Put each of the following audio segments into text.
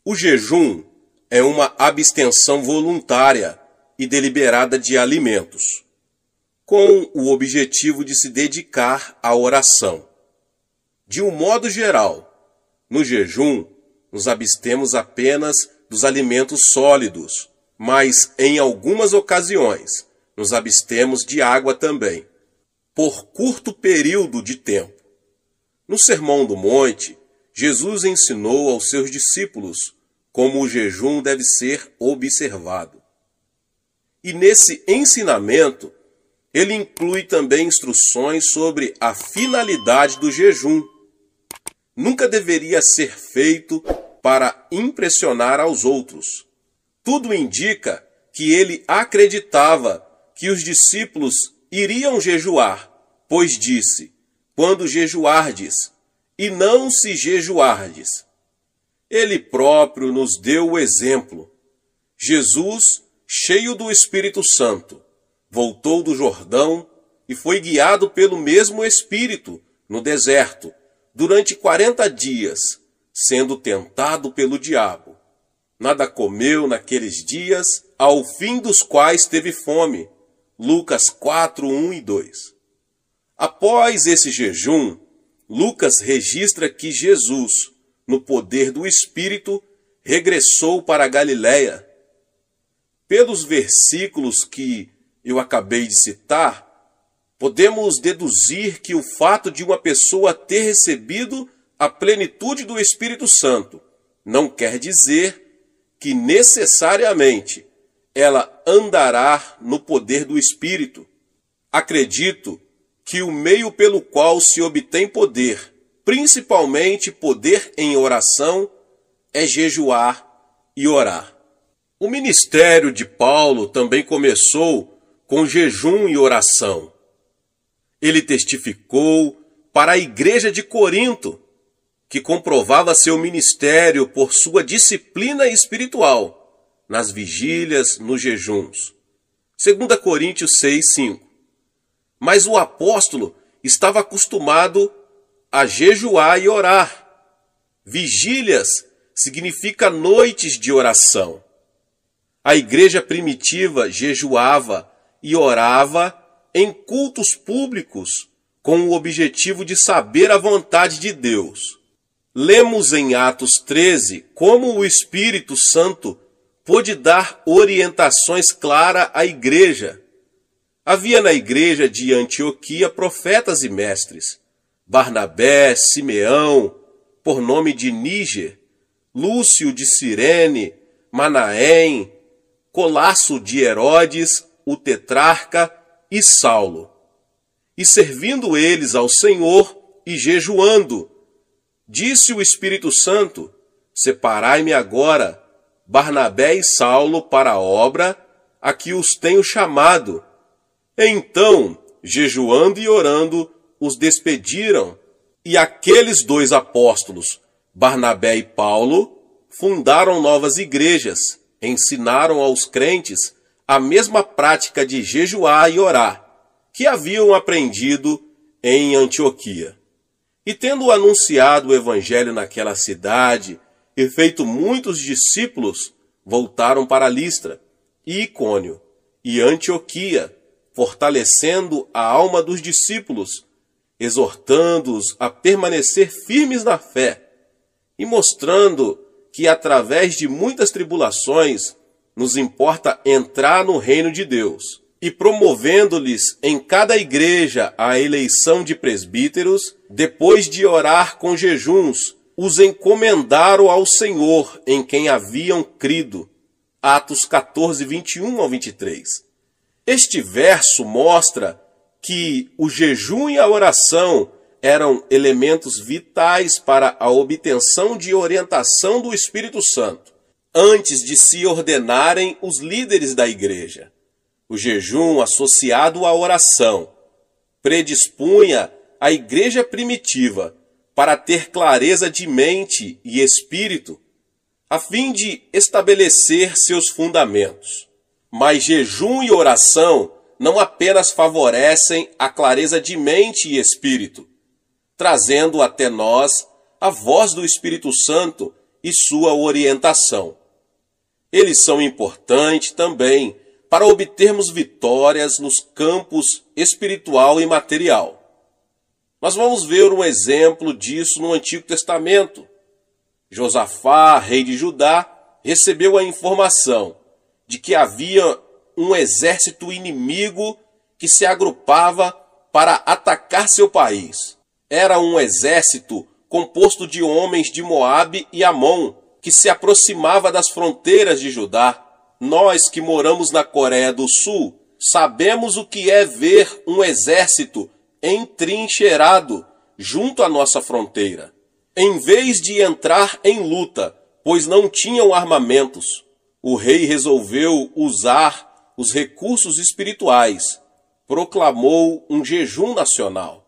O jejum é uma abstenção voluntária e deliberada de alimentos, com o objetivo de se dedicar à oração. De um modo geral, no jejum, nos abstemos apenas dos alimentos sólidos, mas em algumas ocasiões nos abstemos de água também, por curto período de tempo. No Sermão do Monte, Jesus ensinou aos seus discípulos como o jejum deve ser observado. E nesse ensinamento, ele inclui também instruções sobre a finalidade do jejum. Nunca deveria ser feito para impressionar aos outros. Tudo indica que ele acreditava que os discípulos iriam jejuar, pois disse: quando jejuardes, e não se jejuardes. Ele próprio nos deu o exemplo. Jesus, cheio do Espírito Santo, voltou do Jordão e foi guiado pelo mesmo Espírito no deserto durante 40 dias, sendo tentado pelo diabo. Nada comeu naqueles dias, ao fim dos quais teve fome. Lucas 4, 1 e 2. Após esse jejum, Lucas registra que Jesus, no poder do Espírito, regressou para a Galiléia. Pelos versículos que eu acabei de citar, podemos deduzir que o fato de uma pessoa ter recebido a plenitude do Espírito Santo não quer dizer que necessariamente ela andará no poder do Espírito. Acredito que o meio pelo qual se obtém poder, principalmente poder em oração, é jejuar e orar. O ministério de Paulo também começou com jejum e oração. Ele testificou para a igreja de Corinto, que comprovava seu ministério por sua disciplina espiritual, nas vigílias, nos jejuns. 2 Coríntios 6, 5. Mas o apóstolo estava acostumado a jejuar e orar. Vigílias significa noites de oração. A igreja primitiva jejuava e orava em cultos públicos com o objetivo de saber a vontade de Deus. Lemos em Atos 13 como o Espírito Santo pôde dar orientações claras à igreja. Havia na igreja de Antioquia profetas e mestres: Barnabé, Simeão, por nome de Níger, Lúcio de Cirene, Manaém, Colasso de Herodes, o tetrarca, e Saulo. E servindo eles ao Senhor e jejuando, disse o Espírito Santo: separai-me agora Barnabé e Saulo para a obra a que os tenho chamado. Então, jejuando e orando, os despediram, e aqueles dois apóstolos, Barnabé e Paulo, fundaram novas igrejas, ensinaram aos crentes a mesma prática de jejuar e orar, que haviam aprendido em Antioquia. E tendo anunciado o evangelho naquela cidade e feito muitos discípulos, voltaram para Listra, e Icônio e Antioquia, fortalecendo a alma dos discípulos, exortando-os a permanecer firmes na fé e mostrando que através de muitas tribulações nos importa entrar no reino de Deus, e promovendo-lhes em cada igreja a eleição de presbíteros, depois de orar com jejuns, os encomendaram ao Senhor em quem haviam crido. Atos 14, 21 ao 23. Este verso mostra que o jejum e a oração eram elementos vitais para a obtenção de orientação do Espírito Santo, antes de se ordenarem os líderes da igreja. O jejum associado à oração predispunha a igreja primitiva para ter clareza de mente e espírito, a fim de estabelecer seus fundamentos. Mas jejum e oração não apenas favorecem a clareza de mente e espírito, trazendo até nós a voz do Espírito Santo e sua orientação. Eles são importantes também para obtermos vitórias nos campos espiritual e material. Nós vamos ver um exemplo disso no Antigo Testamento. Josafá, rei de Judá, recebeu a informação de que havia um exército inimigo que se agrupava para atacar seu país. Era um exército composto de homens de Moabe e Amon, que se aproximava das fronteiras de Judá. Nós que moramos na Coreia do Sul, sabemos o que é ver um exército entrincheirado junto à nossa fronteira. Em vez de entrar em luta, pois não tinham armamentos, o rei resolveu usar os recursos espirituais. Proclamou um jejum nacional.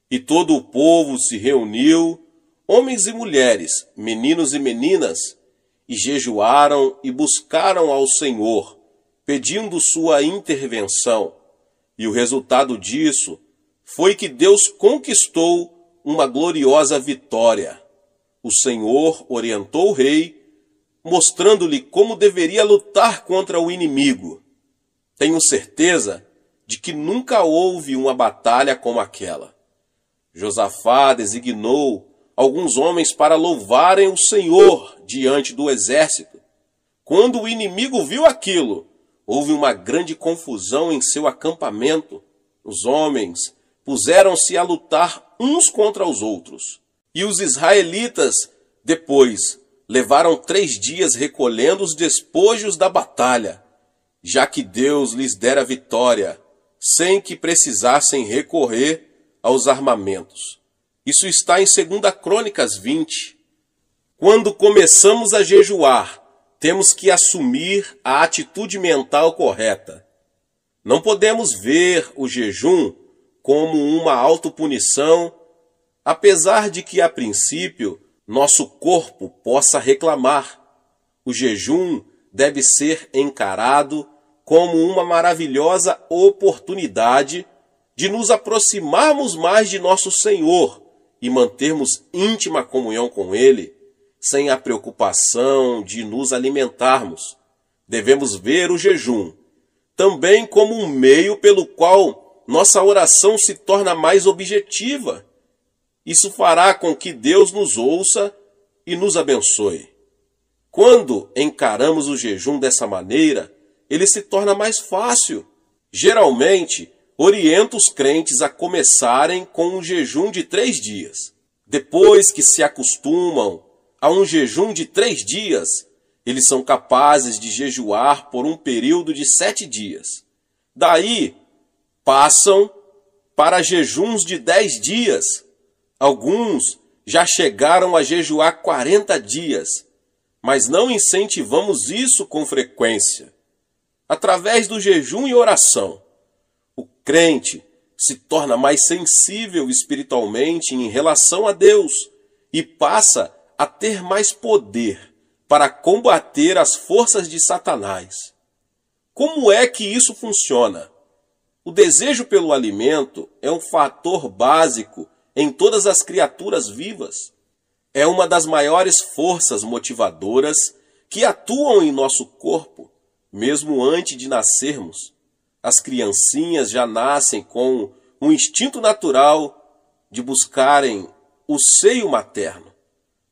E todo o povo se reuniu, homens e mulheres, meninos e meninas, e jejuaram e buscaram ao Senhor, pedindo sua intervenção. E o resultado disso foi que Deus conquistou uma gloriosa vitória. O Senhor orientou o rei, mostrando-lhe como deveria lutar contra o inimigo. Tenho certeza de que nunca houve uma batalha como aquela. Josafá designou alguns homens para louvarem o Senhor diante do exército. Quando o inimigo viu aquilo, houve uma grande confusão em seu acampamento. Os homens puseram-se a lutar uns contra os outros. E os israelitas, depois, levaram 3 dias recolhendo os despojos da batalha, já que Deus lhes dera vitória, sem que precisassem recorrer aos armamentos. Isso está em 2 Crônicas 20. Quando começamos a jejuar, temos que assumir a atitude mental correta. Não podemos ver o jejum como uma autopunição, apesar de que, a princípio, nosso corpo possa reclamar. O jejum deve ser encarado como uma maravilhosa oportunidade de nos aproximarmos mais de nosso Senhor e mantermos íntima comunhão com Ele, sem a preocupação de nos alimentarmos. Devemos ver o jejum também como um meio pelo qual nossa oração se torna mais objetiva. Isso fará com que Deus nos ouça e nos abençoe. Quando encaramos o jejum dessa maneira, ele se torna mais fácil. Geralmente, oriento os crentes a começarem com um jejum de 3 dias. Depois que se acostumam a um jejum de 3 dias, eles são capazes de jejuar por um período de 7 dias. Daí, passam para jejuns de 10 dias. Alguns já chegaram a jejuar 40 dias, mas não incentivamos isso com frequência. Através do jejum e oração, o crente se torna mais sensível espiritualmente em relação a Deus e passa a ter mais poder para combater as forças de Satanás. Como é que isso funciona? O desejo pelo alimento é um fator básico em todas as criaturas vivas. É uma das maiores forças motivadoras que atuam em nosso corpo, mesmo antes de nascermos. As criancinhas já nascem com um instinto natural de buscarem o seio materno.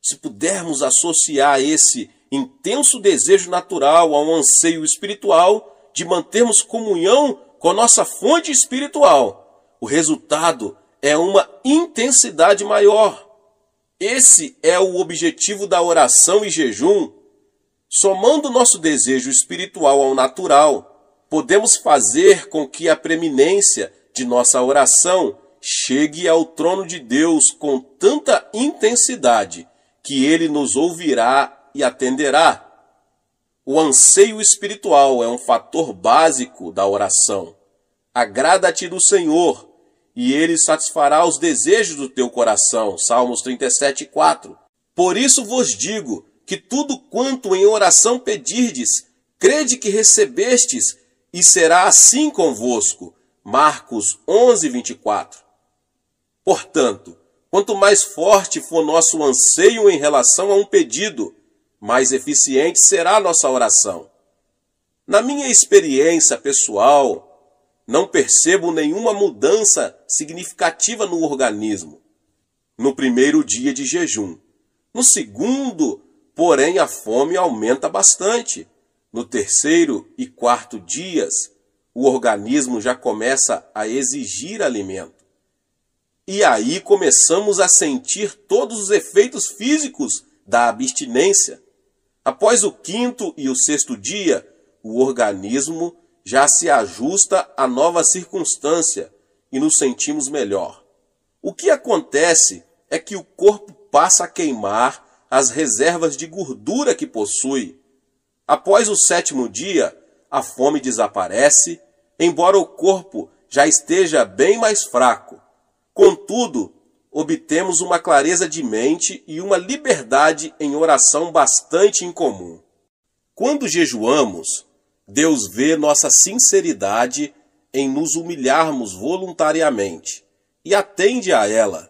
Se pudermos associar esse intenso desejo natural ao anseio espiritual de mantermos comunhão com nossa fonte espiritual, o resultado é uma intensidade maior. Esse é o objetivo da oração e jejum. Somando nosso desejo espiritual ao natural, podemos fazer com que a preeminência de nossa oração chegue ao trono de Deus com tanta intensidade que Ele nos ouvirá e atenderá. O anseio espiritual é um fator básico da oração. Agrada-te do Senhor, e Ele satisfará os desejos do teu coração. Salmos 37:4. Por isso vos digo que tudo quanto em oração pedirdes, crede que recebestes, e será assim convosco. Marcos 11:24. Portanto, Quanto mais forte for nosso anseio em relação a um pedido, mais eficiente será a nossa oração. Na minha experiência pessoal, não percebo nenhuma mudança significativa no organismo no primeiro dia de jejum. No segundo, porém, a fome aumenta bastante. No terceiro e quarto dias, o organismo já começa a exigir alimento. E aí começamos a sentir todos os efeitos físicos da abstinência. Após o quinto e o sexto dia, o organismo já se ajusta à nova circunstância e nos sentimos melhor. O que acontece é que o corpo passa a queimar as reservas de gordura que possui. Após o sétimo dia, a fome desaparece, embora o corpo já esteja bem mais fraco. Contudo, obtemos uma clareza de mente e uma liberdade em oração bastante incomum. Quando jejuamos, Deus vê nossa sinceridade em nos humilharmos voluntariamente e atende a ela.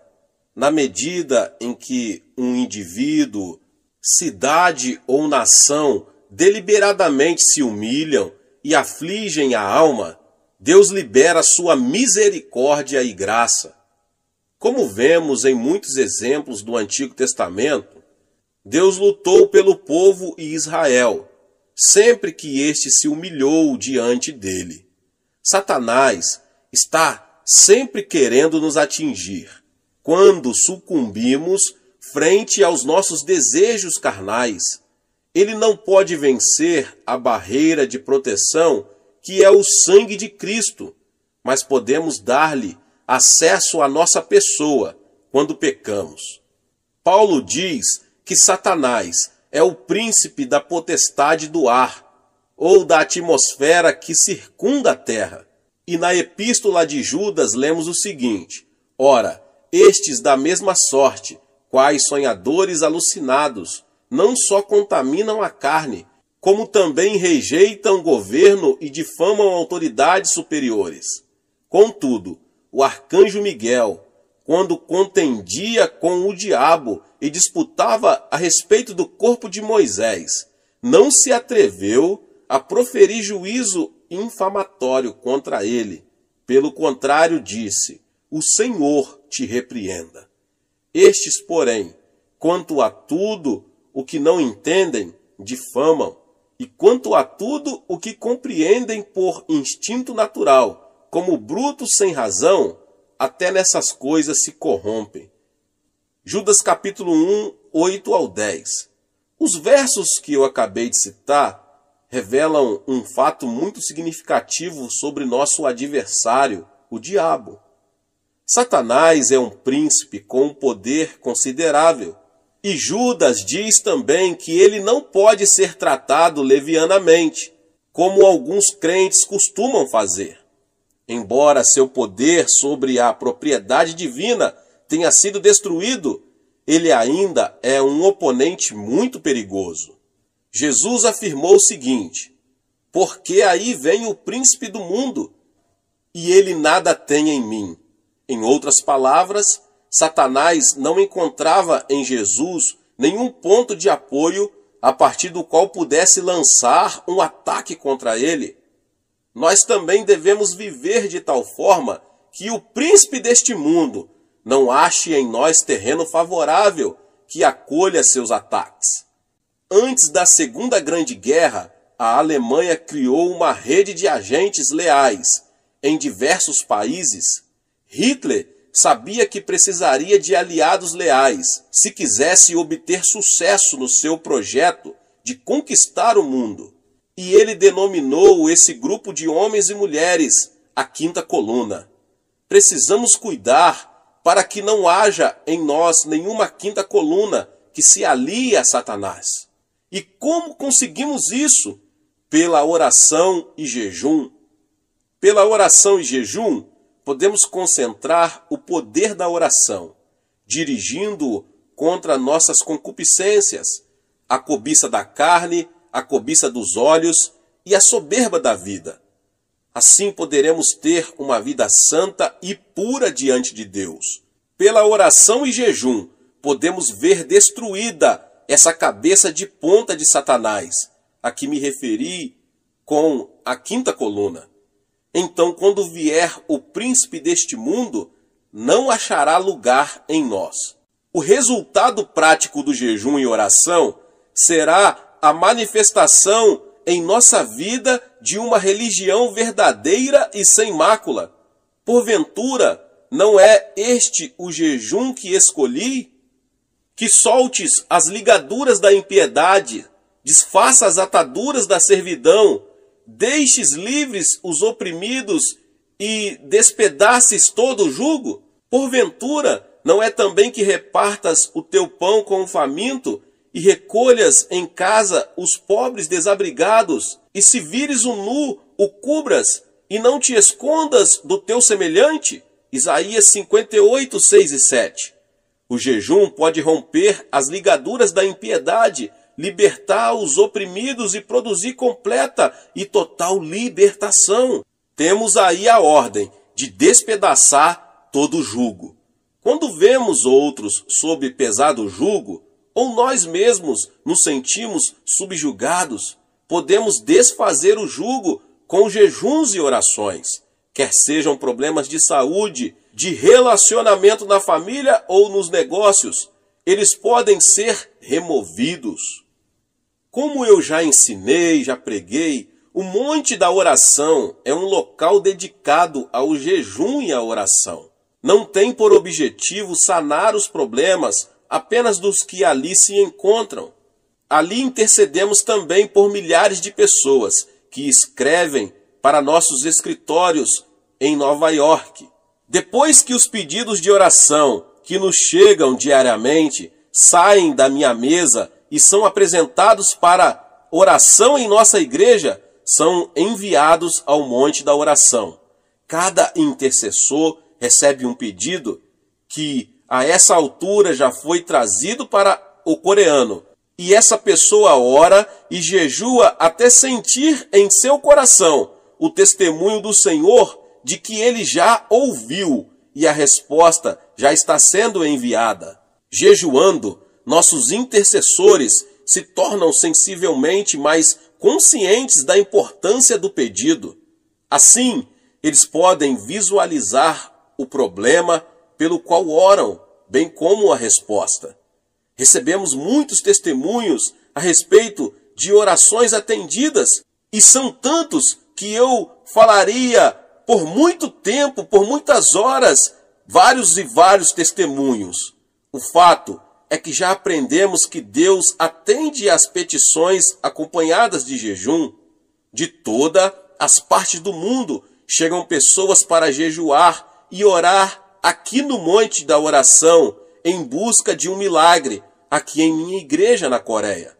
Na medida em que um indivíduo, cidade ou nação deliberadamente se humilham e afligem a alma, Deus libera sua misericórdia e graça. Como vemos em muitos exemplos do Antigo Testamento, Deus lutou pelo povo e Israel, sempre que este se humilhou diante dele. Satanás está sempre querendo nos atingir. Quando sucumbimos frente aos nossos desejos carnais, ele não pode vencer a barreira de proteção que é o sangue de Cristo, mas podemos dar-lhe acesso à nossa pessoa quando pecamos. Paulo diz que Satanás é o príncipe da potestade do ar, ou da atmosfera que circunda a terra. E na epístola de Judas lemos o seguinte: ora, estes da mesma sorte, quais sonhadores alucinados, não só contaminam a carne, como também rejeitam governo e difamam autoridades superiores. Contudo, o arcanjo Miguel, quando contendia com o diabo e disputava a respeito do corpo de Moisés, não se atreveu a proferir juízo infamatório contra ele. Pelo contrário, disse: o Senhor te repreenda. Estes, porém, quanto a tudo o que não entendem, difamam, e quanto a tudo o que compreendem por instinto natural, como brutos sem razão, até nessas coisas se corrompem. Judas capítulo 1, 8 ao 10. Os versos que eu acabei de citar revelam um fato muito significativo sobre nosso adversário, o diabo. Satanás é um príncipe com um poder considerável. E Judas diz também que ele não pode ser tratado levianamente, como alguns crentes costumam fazer. Embora seu poder sobre a propriedade divina tenha sido destruído, ele ainda é um oponente muito perigoso. Jesus afirmou o seguinte: porque aí vem o príncipe do mundo, e ele nada tem em mim. Em outras palavras, Satanás não encontrava em Jesus nenhum ponto de apoio a partir do qual pudesse lançar um ataque contra ele. Nós também devemos viver de tal forma que o príncipe deste mundo não ache em nós terreno favorável que acolha seus ataques. Antes da Segunda Grande Guerra, a Alemanha criou uma rede de agentes leais em diversos países. Hitler sabia que precisaria de aliados leais se quisesse obter sucesso no seu projeto de conquistar o mundo. E ele denominou esse grupo de homens e mulheres a Quinta Coluna. Precisamos cuidar para que não haja em nós nenhuma quinta coluna que se alie a Satanás. E como conseguimos isso? Pela oração e jejum. Pela oração e jejum, podemos concentrar o poder da oração, dirigindo-o contra nossas concupiscências, a cobiça da carne, a cobiça dos olhos e a soberba da vida. Assim poderemos ter uma vida santa e pura diante de Deus. Pela oração e jejum, podemos ver destruída essa cabeça de ponta de Satanás, a que me referi com a quinta coluna. Então, quando vier o príncipe deste mundo, não achará lugar em nós. O resultado prático do jejum e oração será a manifestação em nossa vida de uma religião verdadeira e sem mácula. Porventura, não é este o jejum que escolhi? Que soltes as ligaduras da impiedade, desfaça as ataduras da servidão, deixes livres os oprimidos e despedaces todo o jugo? Porventura, não é também que repartas o teu pão com o faminto e recolhas em casa os pobres desabrigados, e se vires um nu, o cubras e não te escondas do teu semelhante? Isaías 58, 6 e 7. O jejum pode romper as ligaduras da impiedade, libertar os oprimidos e produzir completa e total libertação. Temos aí a ordem de despedaçar todo jugo. Quando vemos outros sob pesado jugo, ou nós mesmos nos sentimos subjugados, podemos desfazer o jugo com jejuns e orações, quer sejam problemas de saúde, de relacionamento na família ou nos negócios, eles podem ser removidos. Como eu já ensinei, já preguei, o Monte da Oração é um local dedicado ao jejum e à oração. Não tem por objetivo sanar os problemas apenas dos que ali se encontram. Ali intercedemos também por milhares de pessoas que escrevem para nossos escritórios em Nova York. Depois que os pedidos de oração que nos chegam diariamente saem da minha mesa e são apresentados para oração em nossa igreja, são enviados ao Monte da Oração. Cada intercessor recebe um pedido que a essa altura já foi trazido para o coreano. E essa pessoa ora e jejua até sentir em seu coração o testemunho do Senhor de que ele já ouviu e a resposta já está sendo enviada. Jejuando, nossos intercessores se tornam sensivelmente mais conscientes da importância do pedido. Assim, eles podem visualizar o problema pelo qual oram, bem como a resposta. Recebemos muitos testemunhos a respeito de orações atendidas, e são tantos que eu falaria por muito tempo, por muitas horas, vários e vários testemunhos. O fato é que já aprendemos que Deus atende às petições acompanhadas de jejum. De todas as partes do mundo chegam pessoas para jejuar e orar aqui no Monte da Oração, em busca de um milagre, aqui em minha igreja na Coreia.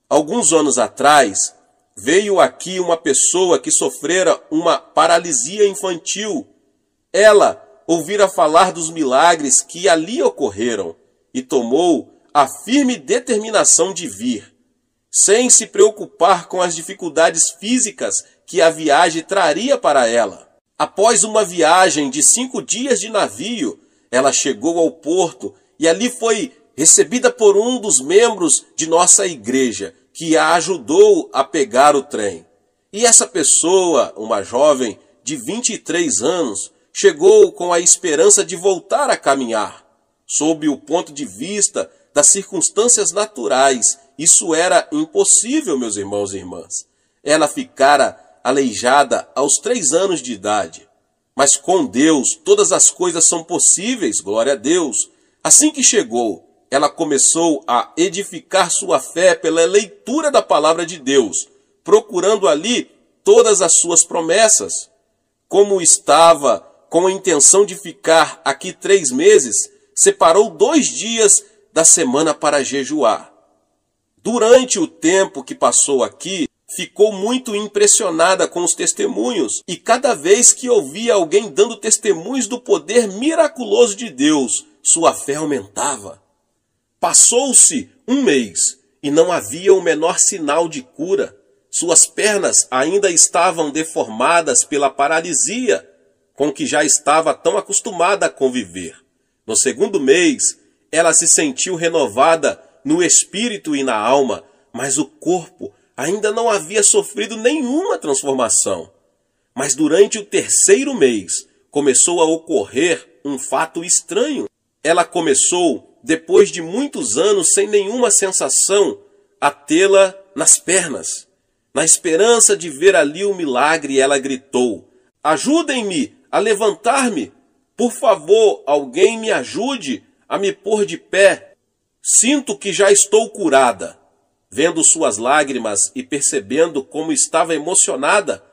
Alguns anos atrás, veio aqui uma pessoa que sofrera uma paralisia infantil. Ela ouvira falar dos milagres que ali ocorreram e tomou a firme determinação de vir, sem se preocupar com as dificuldades físicas que a viagem traria para ela. Após uma viagem de 5 dias de navio, ela chegou ao porto e ali foi recebida por um dos membros de nossa igreja, que a ajudou a pegar o trem. E essa pessoa, uma jovem de 23 anos, chegou com a esperança de voltar a caminhar. Sob o ponto de vista das circunstâncias naturais, isso era impossível, meus irmãos e irmãs. Ela ficara aleijada aos 3 anos de idade. Mas com Deus todas as coisas são possíveis, glória a Deus. Assim que chegou, ela começou a edificar sua fé pela leitura da palavra de Deus, procurando ali todas as suas promessas. Como estava com a intenção de ficar aqui 3 meses, separou 2 dias da semana para jejuar. Durante o tempo que passou aqui, ficou muito impressionada com os testemunhos, e cada vez que ouvia alguém dando testemunhos do poder miraculoso de Deus, sua fé aumentava. Passou-se 1 mês e não havia o menor sinal de cura. Suas pernas ainda estavam deformadas pela paralisia, com que já estava tão acostumada a conviver. No segundo mês, ela se sentiu renovada no espírito e na alma, mas o corpo ainda não havia sofrido nenhuma transformação. Mas durante o terceiro mês, começou a ocorrer um fato estranho. Ela começou, depois de muitos anos sem nenhuma sensação, a tê-la nas pernas. Na esperança de ver ali o milagre, ela gritou: "Ajudem-me a levantar-me! Por favor, alguém me ajude a me pôr de pé. Sinto que já estou curada." Vendo suas lágrimas e percebendo como estava emocionada,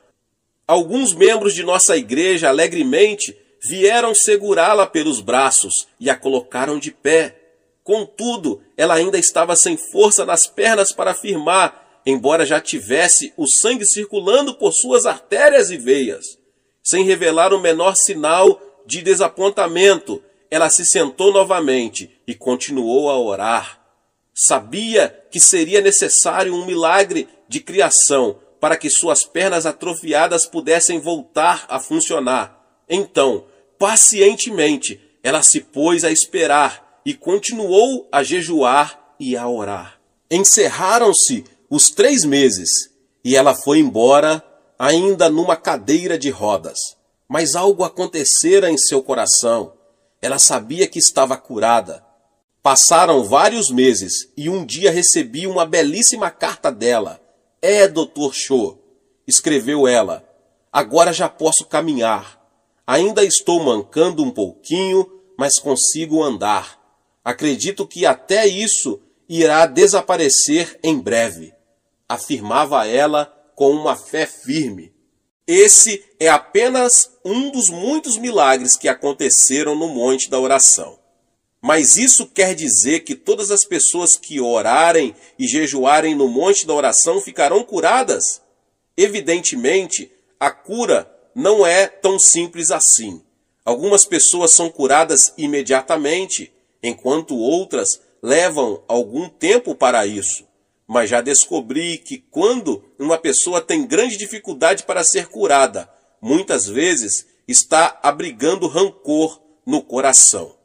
alguns membros de nossa igreja alegremente vieram segurá-la pelos braços e a colocaram de pé. Contudo, ela ainda estava sem força nas pernas para firmar, embora já tivesse o sangue circulando por suas artérias e veias. Sem revelar o menor sinal de desapontamento, ela se sentou novamente e continuou a orar. Sabia que seria necessário um milagre de criação para que suas pernas atrofiadas pudessem voltar a funcionar. Então, pacientemente, ela se pôs a esperar e continuou a jejuar e a orar. Encerraram-se os 3 meses e ela foi embora ainda numa cadeira de rodas. Mas algo acontecera em seu coração. Ela sabia que estava curada. Passaram vários meses e um dia recebi uma belíssima carta dela. Dr. Cho, escreveu ela, agora já posso caminhar. Ainda estou mancando um pouquinho, mas consigo andar. Acredito que até isso irá desaparecer em breve, afirmava ela com uma fé firme. Esse é apenas um dos muitos milagres que aconteceram no Monte da Oração. Mas isso quer dizer que todas as pessoas que orarem e jejuarem no Monte da Oração ficarão curadas? Evidentemente, a cura não é tão simples assim. Algumas pessoas são curadas imediatamente, enquanto outras levam algum tempo para isso. Mas já descobri que quando uma pessoa tem grande dificuldade para ser curada, muitas vezes está abrigando rancor no coração.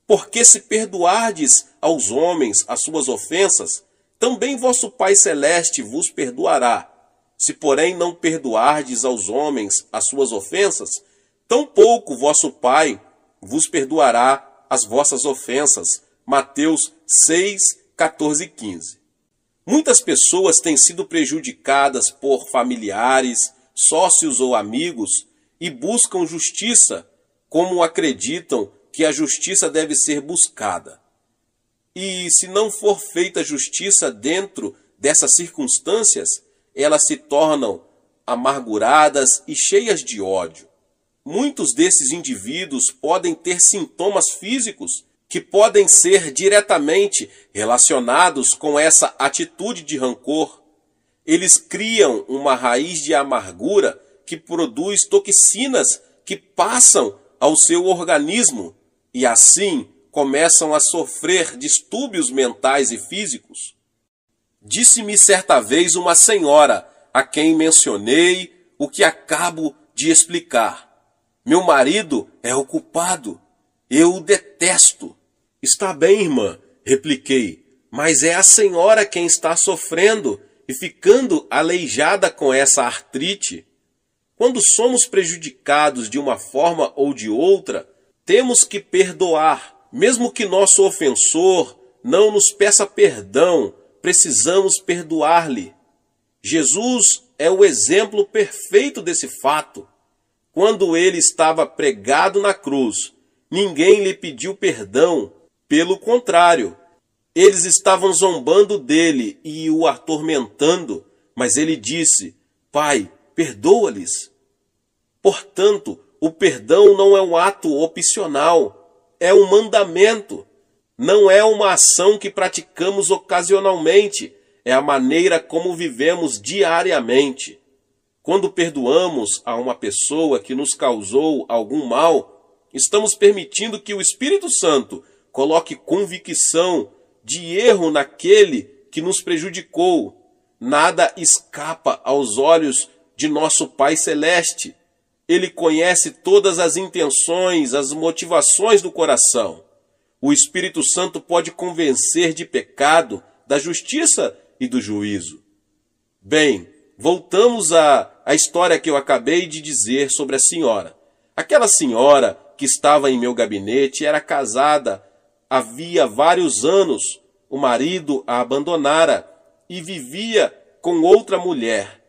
Porque se perdoardes aos homens as suas ofensas, também vosso Pai Celeste vos perdoará. Se, porém, não perdoardes aos homens as suas ofensas, tampouco vosso Pai vos perdoará as vossas ofensas. Mateus 6, 14 e 15. Muitas pessoas têm sido prejudicadas por familiares, sócios ou amigos e buscam justiça, como acreditam que a justiça deve ser buscada. E se não for feita justiça dentro dessas circunstâncias, elas se tornam amarguradas e cheias de ódio. Muitos desses indivíduos podem ter sintomas físicos que podem ser diretamente relacionados com essa atitude de rancor. Eles criam uma raiz de amargura que produz toxinas que passam ao seu organismo e assim começam a sofrer distúrbios mentais e físicos. Disse-me certa vez uma senhora a quem mencionei o que acabo de explicar. Meu marido é o culpado. Eu o detesto. Está bem, irmã, repliquei, mas é a senhora quem está sofrendo e ficando aleijada com essa artrite. Quando somos prejudicados de uma forma ou de outra, temos que perdoar. Mesmo que nosso ofensor não nos peça perdão, precisamos perdoar-lhe. Jesus é o exemplo perfeito desse fato. Quando ele estava pregado na cruz, ninguém lhe pediu perdão. Pelo contrário, eles estavam zombando dele e o atormentando, mas ele disse: Pai, perdoa-lhes. Portanto, o perdão não é um ato opcional, é um mandamento. Não é uma ação que praticamos ocasionalmente, é a maneira como vivemos diariamente. Quando perdoamos a uma pessoa que nos causou algum mal, estamos permitindo que o Espírito Santo coloque convicção de erro naquele que nos prejudicou. Nada escapa aos olhos de nosso Pai Celeste. Ele conhece todas as intenções, as motivações do coração. O Espírito Santo pode convencer de pecado, da justiça e do juízo. Bem, voltamos à história que eu acabei de dizer sobre a senhora. Aquela senhora que estava em meu gabinete era casada havia vários anos. O marido a abandonara e vivia com outra mulher.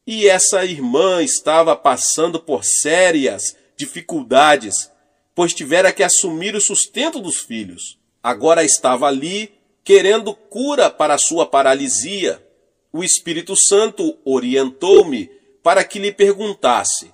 E essa irmã estava passando por sérias dificuldades, pois tivera que assumir o sustento dos filhos. Agora estava ali querendo cura para a sua paralisia. O Espírito Santo orientou-me para que lhe perguntasse: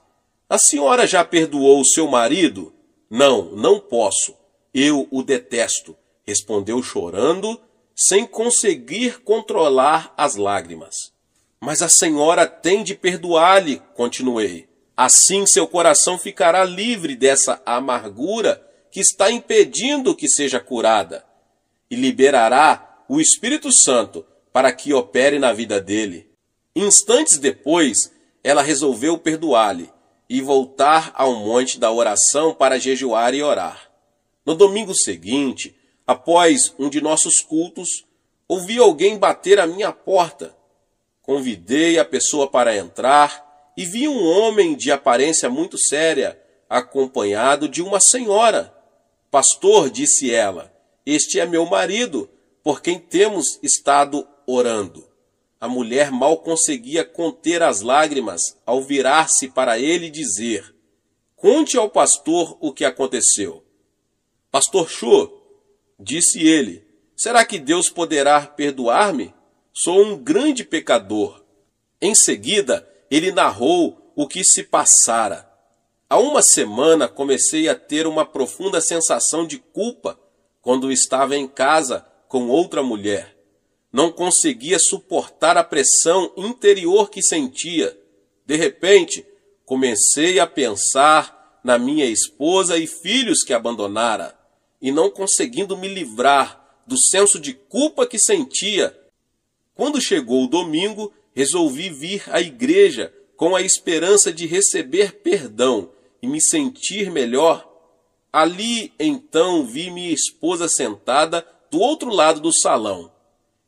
a senhora já perdoou o seu marido? Não, não posso. Eu o detesto, respondeu chorando, sem conseguir controlar as lágrimas. Mas a senhora tem de perdoar-lhe, continuei. Assim seu coração ficará livre dessa amargura que está impedindo que seja curada, e liberará o Espírito Santo para que opere na vida dele. Instantes depois, ela resolveu perdoar-lhe e voltar ao monte da oração para jejuar e orar. No domingo seguinte, após um de nossos cultos, ouvi alguém bater à minha porta. Convidei a pessoa para entrar e vi um homem de aparência muito séria, acompanhado de uma senhora. Pastor, disse ela, este é meu marido, por quem temos estado orando. A mulher mal conseguia conter as lágrimas ao virar-se para ele e dizer: conte ao pastor o que aconteceu. Pastor Cho, disse ele, será que Deus poderá perdoar-me? Sou um grande pecador. Em seguida, ele narrou o que se passara. Há uma semana comecei a ter uma profunda sensação de culpa quando estava em casa com outra mulher. Não conseguia suportar a pressão interior que sentia. De repente, comecei a pensar na minha esposa e filhos que abandonara, e não conseguindo me livrar do senso de culpa que sentia. Quando chegou o domingo, resolvi vir à igreja com a esperança de receber perdão e me sentir melhor. Ali, então, vi minha esposa sentada do outro lado do salão.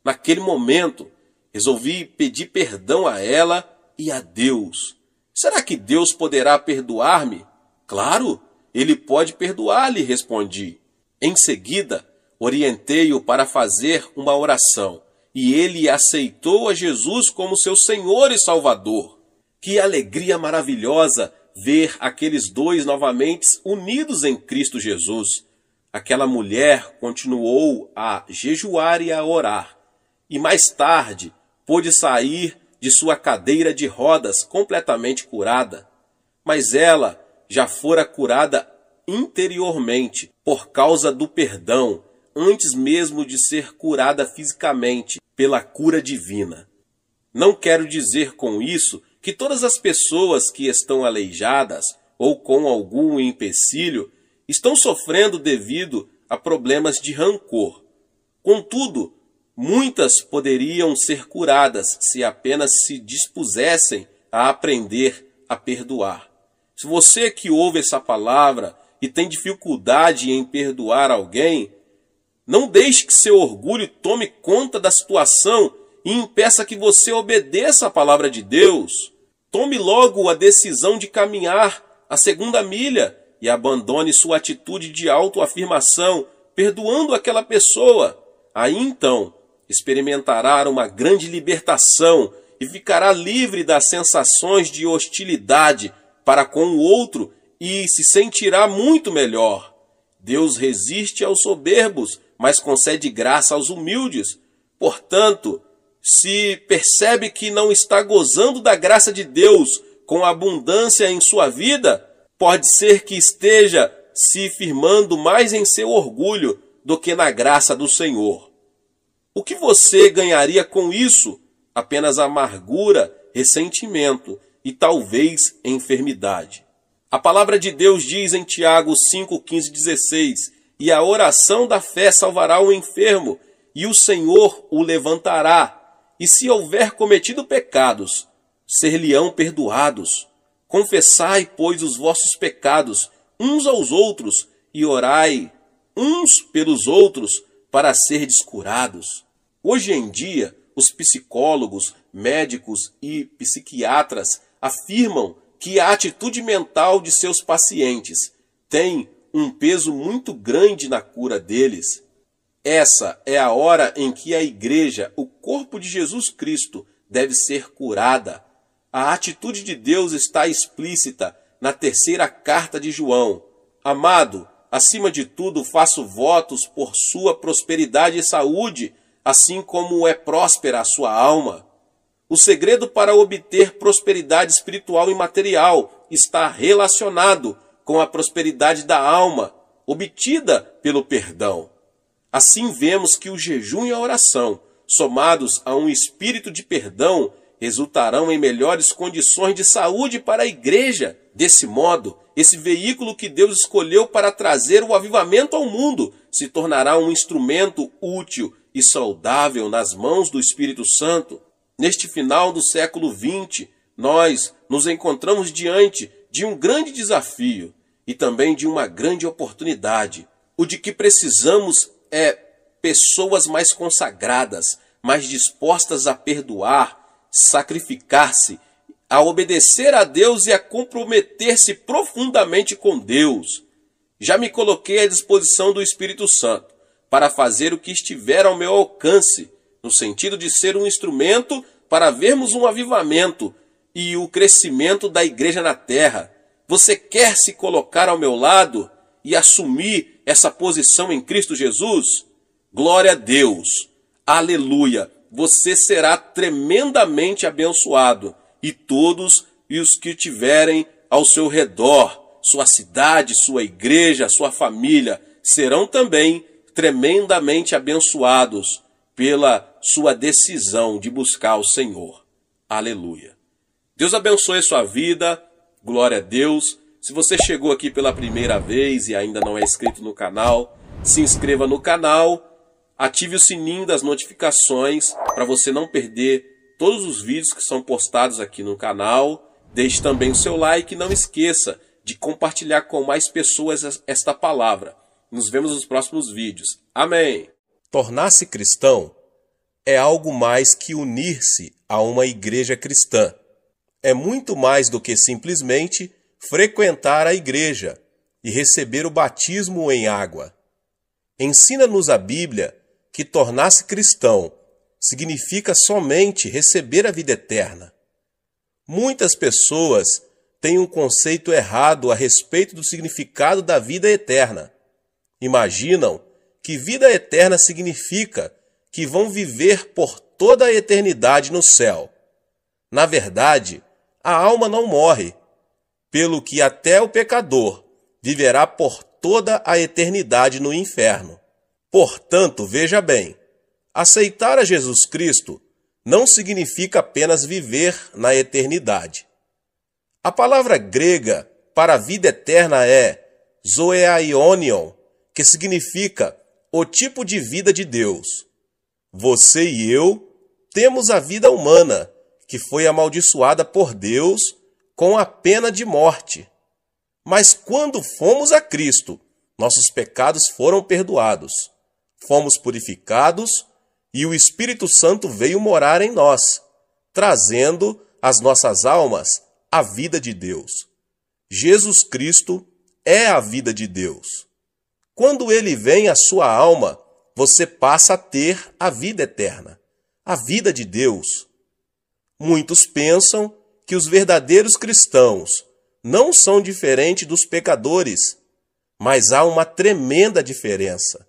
Naquele momento, resolvi pedir perdão a ela e a Deus. Será que Deus poderá perdoar-me? Claro, Ele pode perdoar-lhe, respondi. Em seguida, orientei-o para fazer uma oração, e ele aceitou a Jesus como seu Senhor e Salvador. Que alegria maravilhosa ver aqueles dois novamente unidos em Cristo Jesus. Aquela mulher continuou a jejuar e a orar, e mais tarde pôde sair de sua cadeira de rodas completamente curada. Mas ela já fora curada interiormente por causa do perdão, antes mesmo de ser curada fisicamente pela cura divina. Não quero dizer com isso que todas as pessoas que estão aleijadas ou com algum empecilho estão sofrendo devido a problemas de rancor. Contudo, muitas poderiam ser curadas se apenas se dispusessem a aprender a perdoar. Se você que ouve essa palavra e tem dificuldade em perdoar alguém, não deixe que seu orgulho tome conta da situação e impeça que você obedeça a palavra de Deus. Tome logo a decisão de caminhar a segunda milha e abandone sua atitude de autoafirmação, perdoando aquela pessoa. Aí então experimentará uma grande libertação e ficará livre das sensações de hostilidade para com o outro e se sentirá muito melhor. Deus resiste aos soberbos, mas concede graça aos humildes. Portanto, se percebe que não está gozando da graça de Deus com abundância em sua vida, pode ser que esteja se firmando mais em seu orgulho do que na graça do Senhor. O que você ganharia com isso? Apenas amargura, ressentimento e talvez enfermidade. A palavra de Deus diz em Tiago 5, 15, 16, e a oração da fé salvará o enfermo, e o Senhor o levantará, e se houver cometido pecados, ser-lhe-ão perdoados. Confessai, pois, os vossos pecados uns aos outros e orai uns pelos outros para serdes curados. Hoje em dia, os psicólogos, médicos e psiquiatras afirmam que a atitude mental de seus pacientes tem um peso muito grande na cura deles. Essa é a hora em que a igreja, o corpo de Jesus Cristo, deve ser curada. A atitude de Deus está explícita na terceira carta de João. Amado, acima de tudo faço votos por sua prosperidade e saúde, assim como é próspera a sua alma. O segredo para obter prosperidade espiritual e material está relacionado com a prosperidade da alma, obtida pelo perdão. Assim vemos que o jejum e a oração, somados a um espírito de perdão, resultarão em melhores condições de saúde para a igreja. Desse modo, esse veículo que Deus escolheu para trazer o avivamento ao mundo se tornará um instrumento útil e saudável nas mãos do Espírito Santo. Neste final do século XX, nós nos encontramos diante de um grande desafio e também de uma grande oportunidade. O de que precisamos é pessoas mais consagradas, mais dispostas a perdoar, sacrificar-se, a obedecer a Deus e a comprometer-se profundamente com Deus. Já me coloquei à disposição do Espírito Santo para fazer o que estiver ao meu alcance, no sentido de ser um instrumento para vermos um avivamento e o crescimento da igreja na terra. Você quer se colocar ao meu lado e assumir essa posição em Cristo Jesus? Glória a Deus! Aleluia! Você será tremendamente abençoado, e todos os que tiverem ao seu redor, sua cidade, sua igreja, sua família, serão também tremendamente abençoados pela sua decisão de buscar o Senhor. Aleluia. Deus abençoe a sua vida, glória a Deus. Se você chegou aqui pela primeira vez e ainda não é inscrito no canal, se inscreva no canal, ative o sininho das notificações para você não perder todos os vídeos que são postados aqui no canal. Deixe também o seu like e não esqueça de compartilhar com mais pessoas esta palavra. Nos vemos nos próximos vídeos. Amém! Tornar-se cristão é algo mais que unir-se a uma igreja cristã. É muito mais do que simplesmente frequentar a igreja e receber o batismo em água. Ensina-nos a Bíblia que tornar-se cristão significa somente receber a vida eterna. Muitas pessoas têm um conceito errado a respeito do significado da vida eterna. Imaginam que vida eterna significa que vão viver por toda a eternidade no céu. Na verdade, a alma não morre, pelo que até o pecador viverá por toda a eternidade no inferno. Portanto, veja bem, aceitar a Jesus Cristo não significa apenas viver na eternidade. A palavra grega para a vida eterna é zoeaionion, que significa o tipo de vida de Deus. Você e eu temos a vida humana, que foi amaldiçoada por Deus com a pena de morte. Mas quando fomos a Cristo, nossos pecados foram perdoados. Fomos purificados e o Espírito Santo veio morar em nós, trazendo às nossas almas a vida de Deus. Jesus Cristo é a vida de Deus. Quando Ele vem à sua alma, você passa a ter a vida eterna, a vida de Deus. Muitos pensam que os verdadeiros cristãos não são diferentes dos pecadores, mas há uma tremenda diferença.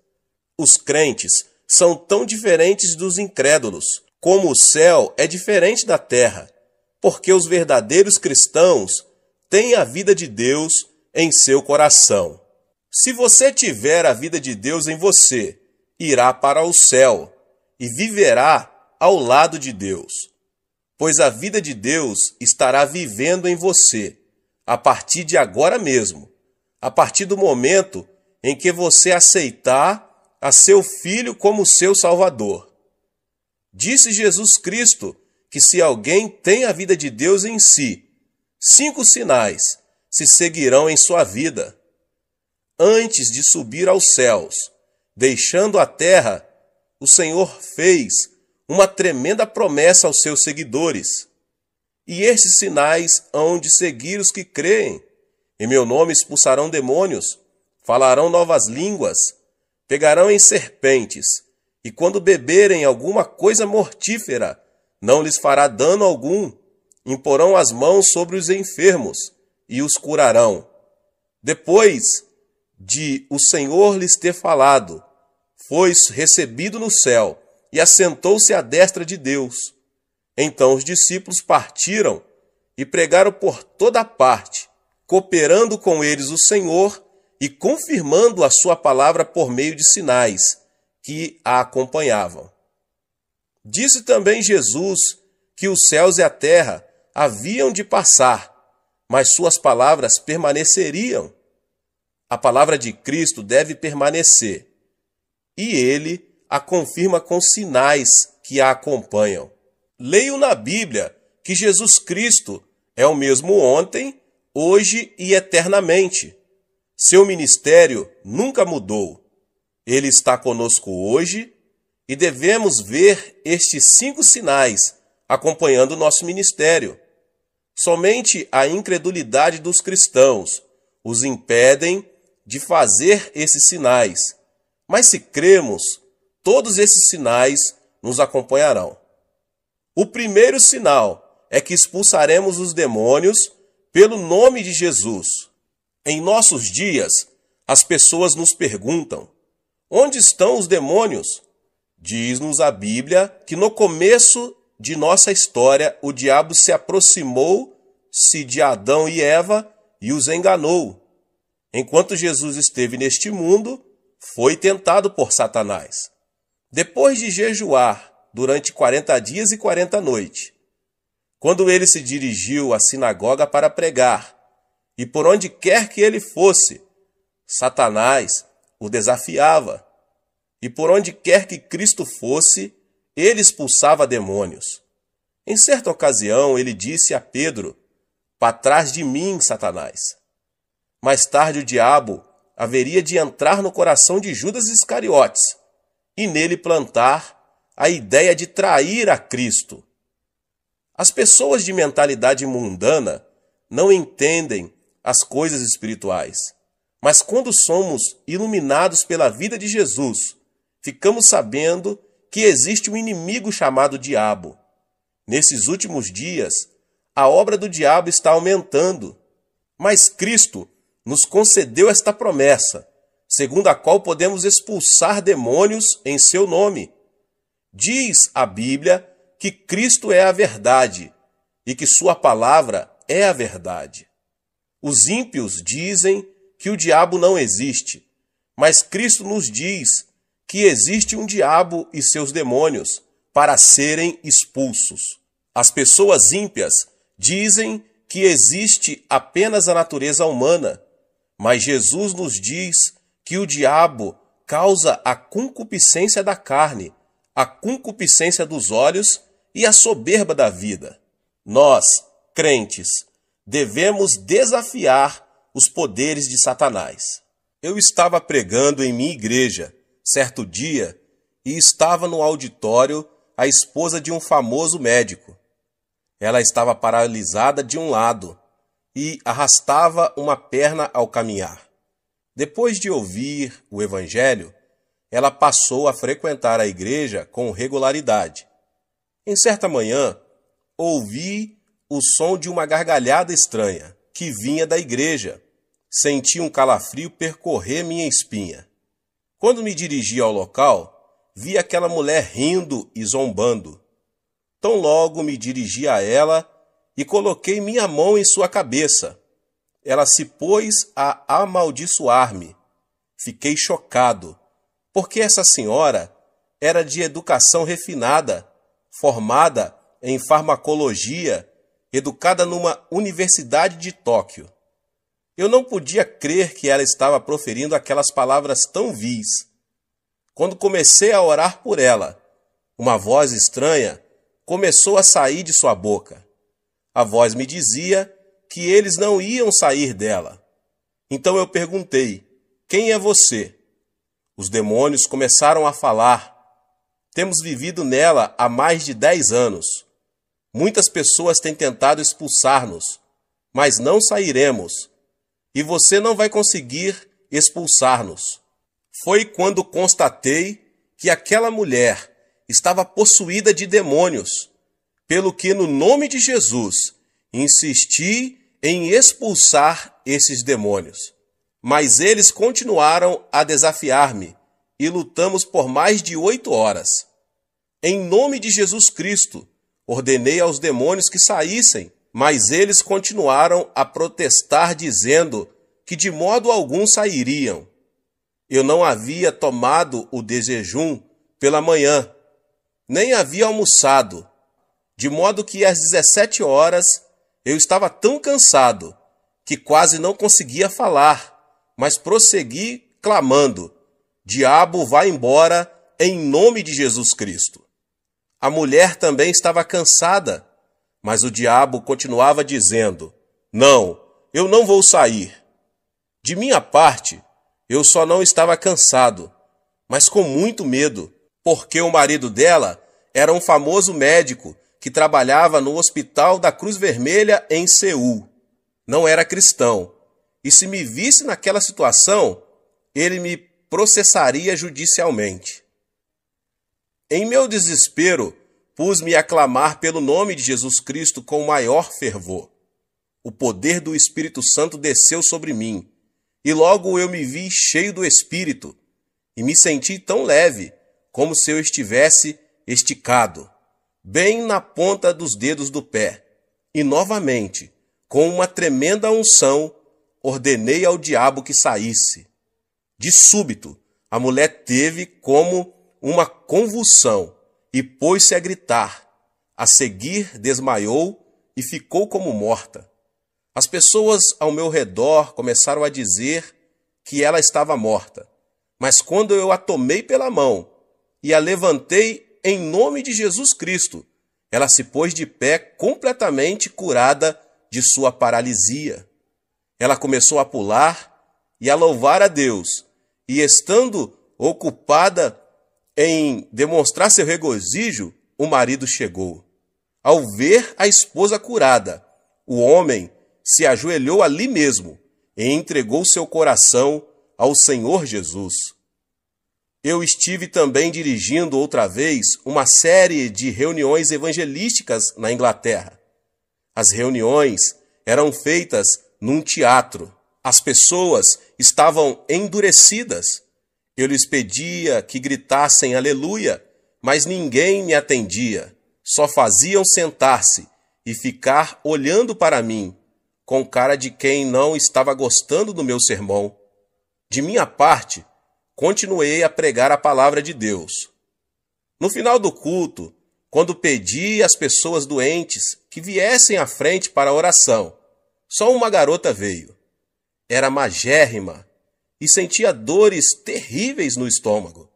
Os crentes são tão diferentes dos incrédulos, como o céu é diferente da terra, porque os verdadeiros cristãos têm a vida de Deus em seu coração. Se você tiver a vida de Deus em você, irá para o céu e viverá ao lado de Deus, pois a vida de Deus estará vivendo em você a partir de agora mesmo, a partir do momento em que você aceitar a seu Filho como seu Salvador. Disse Jesus Cristo que se alguém tem a vida de Deus em si, 5 sinais se seguirão em sua vida. Antes de subir aos céus, deixando a terra, o Senhor fez uma tremenda promessa aos seus seguidores. E estes sinais hão de seguir os que creem. Em meu nome expulsarão demônios, falarão novas línguas, pegarão em serpentes, e quando beberem alguma coisa mortífera, não lhes fará dano algum. Imporão as mãos sobre os enfermos e os curarão. Depois de o Senhor lhes ter falado, foi recebido no céu e assentou-se à destra de Deus. Então os discípulos partiram e pregaram por toda parte, cooperando com eles o Senhor e confirmando a sua palavra por meio de sinais que a acompanhavam. Disse também Jesus que os céus e a terra haviam de passar, mas suas palavras permaneceriam. A palavra de Cristo deve permanecer, e ele a confirma com sinais que a acompanham. Leio na Bíblia que Jesus Cristo é o mesmo ontem, hoje e eternamente. Seu ministério nunca mudou. Ele está conosco hoje e devemos ver estes 5 sinais acompanhando o nosso ministério. Somente a incredulidade dos cristãos os impedem de fazer esses sinais. Mas se cremos, todos esses sinais nos acompanharão. O primeiro sinal é que expulsaremos os demônios pelo nome de Jesus. Em nossos dias, as pessoas nos perguntam: onde estão os demônios? Diz-nos a Bíblia que no começo de nossa história o diabo se aproximou-se de Adão e Eva e os enganou. Enquanto Jesus esteve neste mundo, foi tentado por Satanás. Depois de jejuar durante 40 dias e 40 noites, quando ele se dirigiu à sinagoga para pregar, e por onde quer que ele fosse, Satanás o desafiava. E por onde quer que Cristo fosse, ele expulsava demônios. Em certa ocasião, ele disse a Pedro: "Para trás de mim, Satanás." Mais tarde, o diabo haveria de entrar no coração de Judas Iscariotes e nele plantar a ideia de trair a Cristo. As pessoas de mentalidade mundana não entendem as coisas espirituais, mas quando somos iluminados pela vida de Jesus, ficamos sabendo que existe um inimigo chamado diabo. Nesses últimos dias, a obra do diabo está aumentando, mas Cristo nos concedeu esta promessa, segundo a qual podemos expulsar demônios em seu nome. Diz a Bíblia que Cristo é a verdade e que sua palavra é a verdade. Os ímpios dizem que o diabo não existe, mas Cristo nos diz que existe um diabo e seus demônios para serem expulsos. As pessoas ímpias dizem que existe apenas a natureza humana, mas Jesus nos diz que o diabo causa a concupiscência da carne, a concupiscência dos olhos e a soberba da vida. Nós, crentes, devemos desafiar os poderes de Satanás. Eu estava pregando em minha igreja certo dia e estava no auditório a esposa de um famoso médico. Ela estava paralisada de um lado e arrastava uma perna ao caminhar. Depois de ouvir o evangelho, ela passou a frequentar a igreja com regularidade. Em certa manhã, ouvi o som de uma gargalhada estranha que vinha da igreja. Senti um calafrio percorrer minha espinha. Quando me dirigi ao local, vi aquela mulher rindo e zombando. Tão logo me dirigi a ela e coloquei minha mão em sua cabeça. Ela se pôs a amaldiçoar-me. Fiquei chocado, porque essa senhora era de educação refinada, formada em farmacologia, educada numa universidade de Tóquio. Eu não podia crer que ela estava proferindo aquelas palavras tão vis. Quando comecei a orar por ela, uma voz estranha começou a sair de sua boca. A voz me dizia que eles não iam sair dela. Então eu perguntei: quem é você? Os demônios começaram a falar: temos vivido nela há mais de 10 anos. Muitas pessoas têm tentado expulsar-nos, mas não sairemos. E você não vai conseguir expulsar-nos. Foi quando constatei que aquela mulher estava possuída de demônios, pelo que, no nome de Jesus, insisti em expulsar esses demônios. Mas eles continuaram a desafiar-me e lutamos por mais de 8 horas. Em nome de Jesus Cristo, ordenei aos demônios que saíssem, mas eles continuaram a protestar, dizendo que de modo algum sairiam. Eu não havia tomado o jejum pela manhã, nem havia almoçado, de modo que às 17 horas eu estava tão cansado que quase não conseguia falar, mas prossegui clamando: diabo, vá embora em nome de Jesus Cristo. A mulher também estava cansada, mas o diabo continuava dizendo: não, eu não vou sair. De minha parte, eu só não estava cansado, mas com muito medo, porque o marido dela era um famoso médico que trabalhava no Hospital da Cruz Vermelha em Seul. Não era cristão, e se me visse naquela situação, ele me processaria judicialmente. Em meu desespero, pus-me a clamar pelo nome de Jesus Cristo com maior fervor. O poder do Espírito Santo desceu sobre mim, e logo eu me vi cheio do Espírito, e me senti tão leve, como se eu estivesse esticado, bem na ponta dos dedos do pé. E novamente, com uma tremenda unção, ordenei ao diabo que saísse. De súbito, a mulher teve como uma convulsão e pôs-se a gritar. A seguir, desmaiou e ficou como morta. As pessoas ao meu redor começaram a dizer que ela estava morta. Mas quando eu a tomei pela mão e a levantei em nome de Jesus Cristo, ela se pôs de pé completamente curada de sua paralisia. Ela começou a pular e a louvar a Deus, e estando ocupada em demonstrar seu regozijo, o marido chegou. Ao ver a esposa curada, o homem se ajoelhou ali mesmo e entregou seu coração ao Senhor Jesus. Eu estive também dirigindo outra vez uma série de reuniões evangelísticas na Inglaterra. As reuniões eram feitas num teatro. As pessoas estavam endurecidas. Eu lhes pedia que gritassem aleluia, mas ninguém me atendia. Só faziam sentar-se e ficar olhando para mim, com cara de quem não estava gostando do meu sermão. De minha parte, continuei a pregar a palavra de Deus. No final do culto, quando pedi às pessoas doentes que viessem à frente para a oração, só uma garota veio. Era magérrima e sentia dores terríveis no estômago.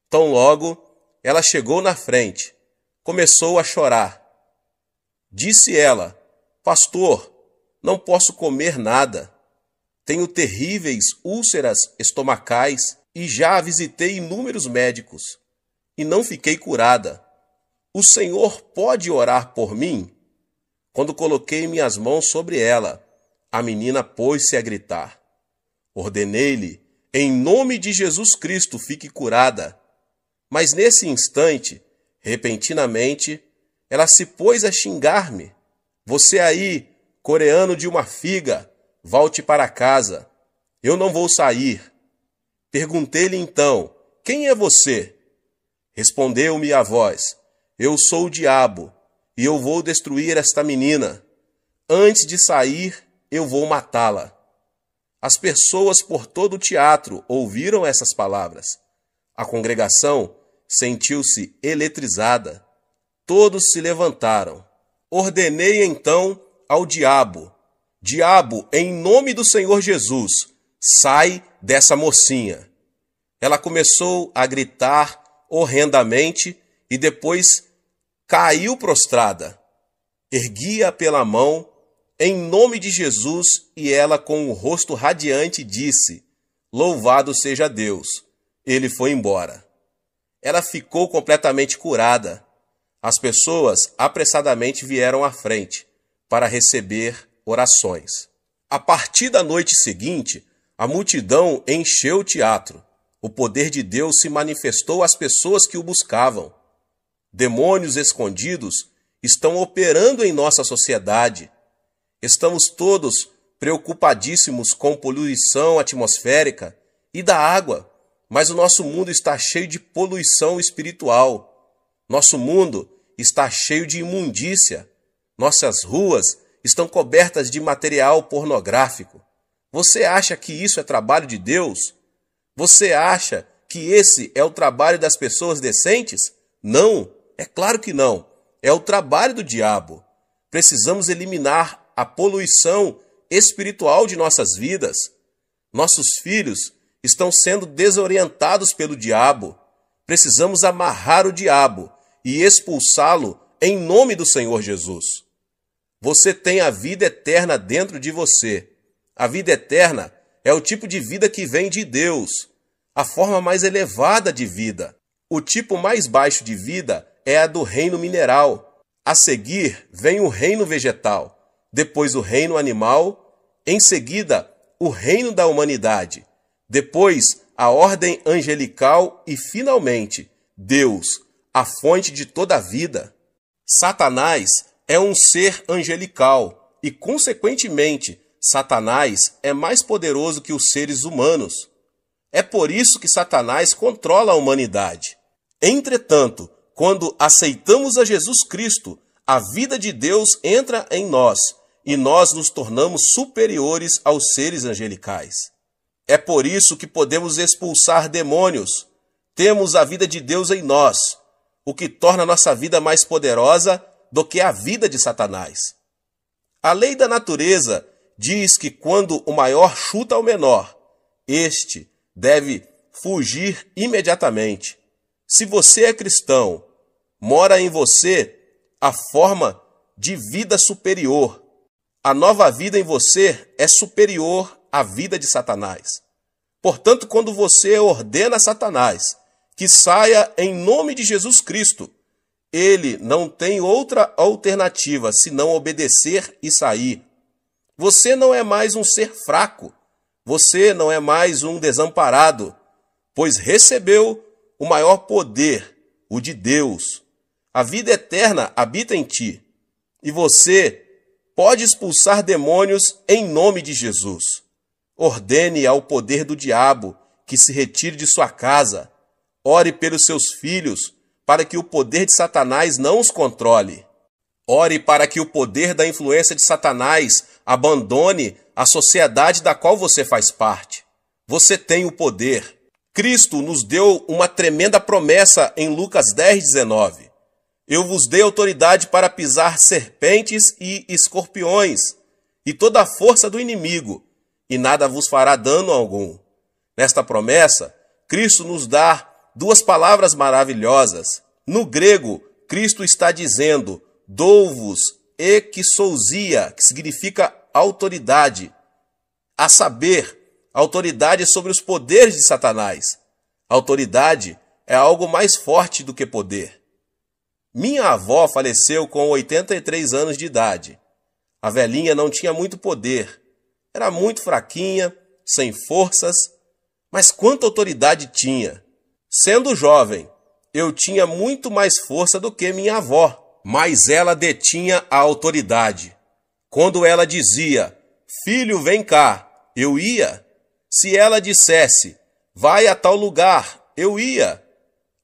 Tão logo, ela chegou na frente, começou a chorar. Disse ela: pastor, não posso comer nada. Tenho terríveis úlceras estomacais e já visitei inúmeros médicos e não fiquei curada. O Senhor pode orar por mim? Quando coloquei minhas mãos sobre ela, a menina pôs-se a gritar. Ordenei-lhe, em nome de Jesus Cristo, fique curada. Mas nesse instante, repentinamente, ela se pôs a xingar-me. Você aí, coreano de uma figa, volte para casa. Eu não vou sair. Perguntei-lhe então: quem é você? Respondeu-me a voz: eu sou o diabo, e eu vou destruir esta menina. Antes de sair, eu vou matá-la. As pessoas por todo o teatro ouviram essas palavras. A congregação sentiu-se eletrizada. Todos se levantaram. Ordenei então ao diabo: diabo, em nome do Senhor Jesus, sai dessa mocinha. Ela começou a gritar horrendamente e depois caiu prostrada. Ergui-a pela mão em nome de Jesus, e ela, com o rosto radiante, disse: louvado seja Deus. Ele foi embora. Ela ficou completamente curada. As pessoas apressadamente vieram à frente para receber orações. A partir da noite seguinte, a multidão encheu o teatro. O poder de Deus se manifestou às pessoas que o buscavam. Demônios escondidos estão operando em nossa sociedade. Estamos todos preocupadíssimos com poluição atmosférica e da água, mas o nosso mundo está cheio de poluição espiritual. Nosso mundo está cheio de imundícia. Nossas ruas estão cobertas de material pornográfico. Você acha que isso é trabalho de Deus? Você acha que esse é o trabalho das pessoas decentes? Não, é claro que não. É o trabalho do diabo. Precisamos eliminar a poluição espiritual de nossas vidas. Nossos filhos estão sendo desorientados pelo diabo. Precisamos amarrar o diabo e expulsá-lo em nome do Senhor Jesus. Você tem a vida eterna dentro de você. A vida eterna é o tipo de vida que vem de Deus, a forma mais elevada de vida. O tipo mais baixo de vida é a do reino mineral. A seguir vem o reino vegetal, depois o reino animal, em seguida o reino da humanidade, depois a ordem angelical e, finalmente, Deus, a fonte de toda a vida. Satanás é um ser angelical e, consequentemente, Satanás é mais poderoso que os seres humanos. É por isso que Satanás controla a humanidade. Entretanto, quando aceitamos a Jesus Cristo, a vida de Deus entra em nós e nós nos tornamos superiores aos seres angelicais. É por isso que podemos expulsar demônios. Temos a vida de Deus em nós, o que torna nossa vida mais poderosa do que a vida de Satanás. A lei da natureza diz que quando o maior chuta o menor, este deve fugir imediatamente. Se você é cristão, mora em você a forma de vida superior. A nova vida em você é superior à vida de Satanás. Portanto, quando você ordena a Satanás que saia em nome de Jesus Cristo, ele não tem outra alternativa senão obedecer e sair. Você não é mais um ser fraco. Você não é mais um desamparado, pois recebeu o maior poder, o de Deus. A vida eterna habita em ti, e você pode expulsar demônios em nome de Jesus. Ordene ao poder do diabo que se retire de sua casa. Ore pelos seus filhos, para que o poder de Satanás não os controle. Ore para que o poder da influência de Satanás abandone a sociedade da qual você faz parte. Você tem o poder. Cristo nos deu uma tremenda promessa em Lucas 10:19. Eu vos dei autoridade para pisar serpentes e escorpiões, e toda a força do inimigo, e nada vos fará dano algum. Nesta promessa, Cristo nos dá duas palavras maravilhosas. No grego, Cristo está dizendo, dou-vos exousia, que significa autoridade. A saber, autoridade sobre os poderes de Satanás. Autoridade é algo mais forte do que poder. Minha avó faleceu com 83 anos de idade. A velhinha não tinha muito poder. Era muito fraquinha, sem forças, mas quanta autoridade tinha. Sendo jovem, eu tinha muito mais força do que minha avó, mas ela detinha a autoridade. Quando ela dizia, filho, vem cá, eu ia. Se ela dissesse, vai a tal lugar, eu ia.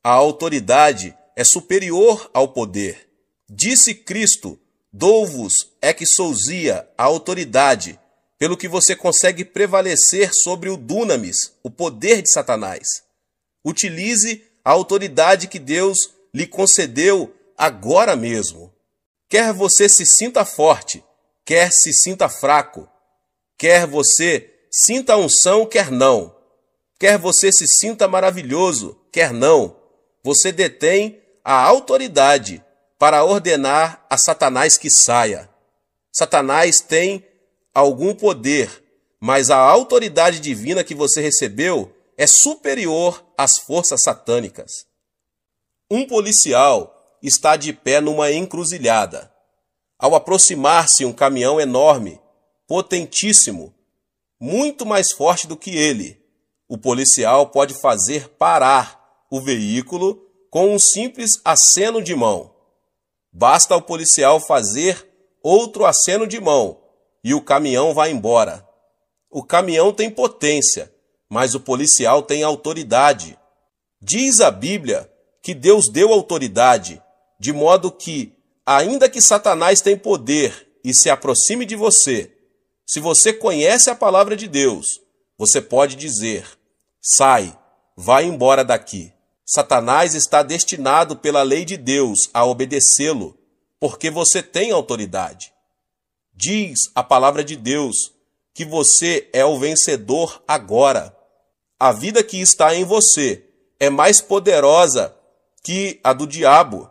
A autoridade é superior ao poder. Disse Cristo, dou-vos exousia, a autoridade, pelo que você consegue prevalecer sobre o dunamis, o poder de Satanás. Utilize a autoridade que Deus lhe concedeu agora mesmo. Quer você se sinta forte, quer se sinta fraco, quer você sinta a unção, quer não, quer você se sinta maravilhoso, quer não, você detém a autoridade para ordenar a Satanás que saia. Satanás tem algum poder, mas a autoridade divina que você recebeu é superior às forças satânicas. Um policial está de pé numa encruzilhada. Ao aproximar-se um caminhão enorme, potentíssimo, muito mais forte do que ele, o policial pode fazer parar o veículo com um simples aceno de mão. Basta ao policial fazer outro aceno de mão e o caminhão vai embora. O caminhão tem potência, mas o policial tem autoridade. Diz a Bíblia que Deus deu autoridade, de modo que, ainda que Satanás tenha poder e se aproxime de você, se você conhece a palavra de Deus, você pode dizer: sai, vai embora daqui. Satanás está destinado pela lei de Deus a obedecê-lo, porque você tem autoridade. Diz a palavra de Deus que você é o vencedor agora. A vida que está em você é mais poderosa que a do diabo.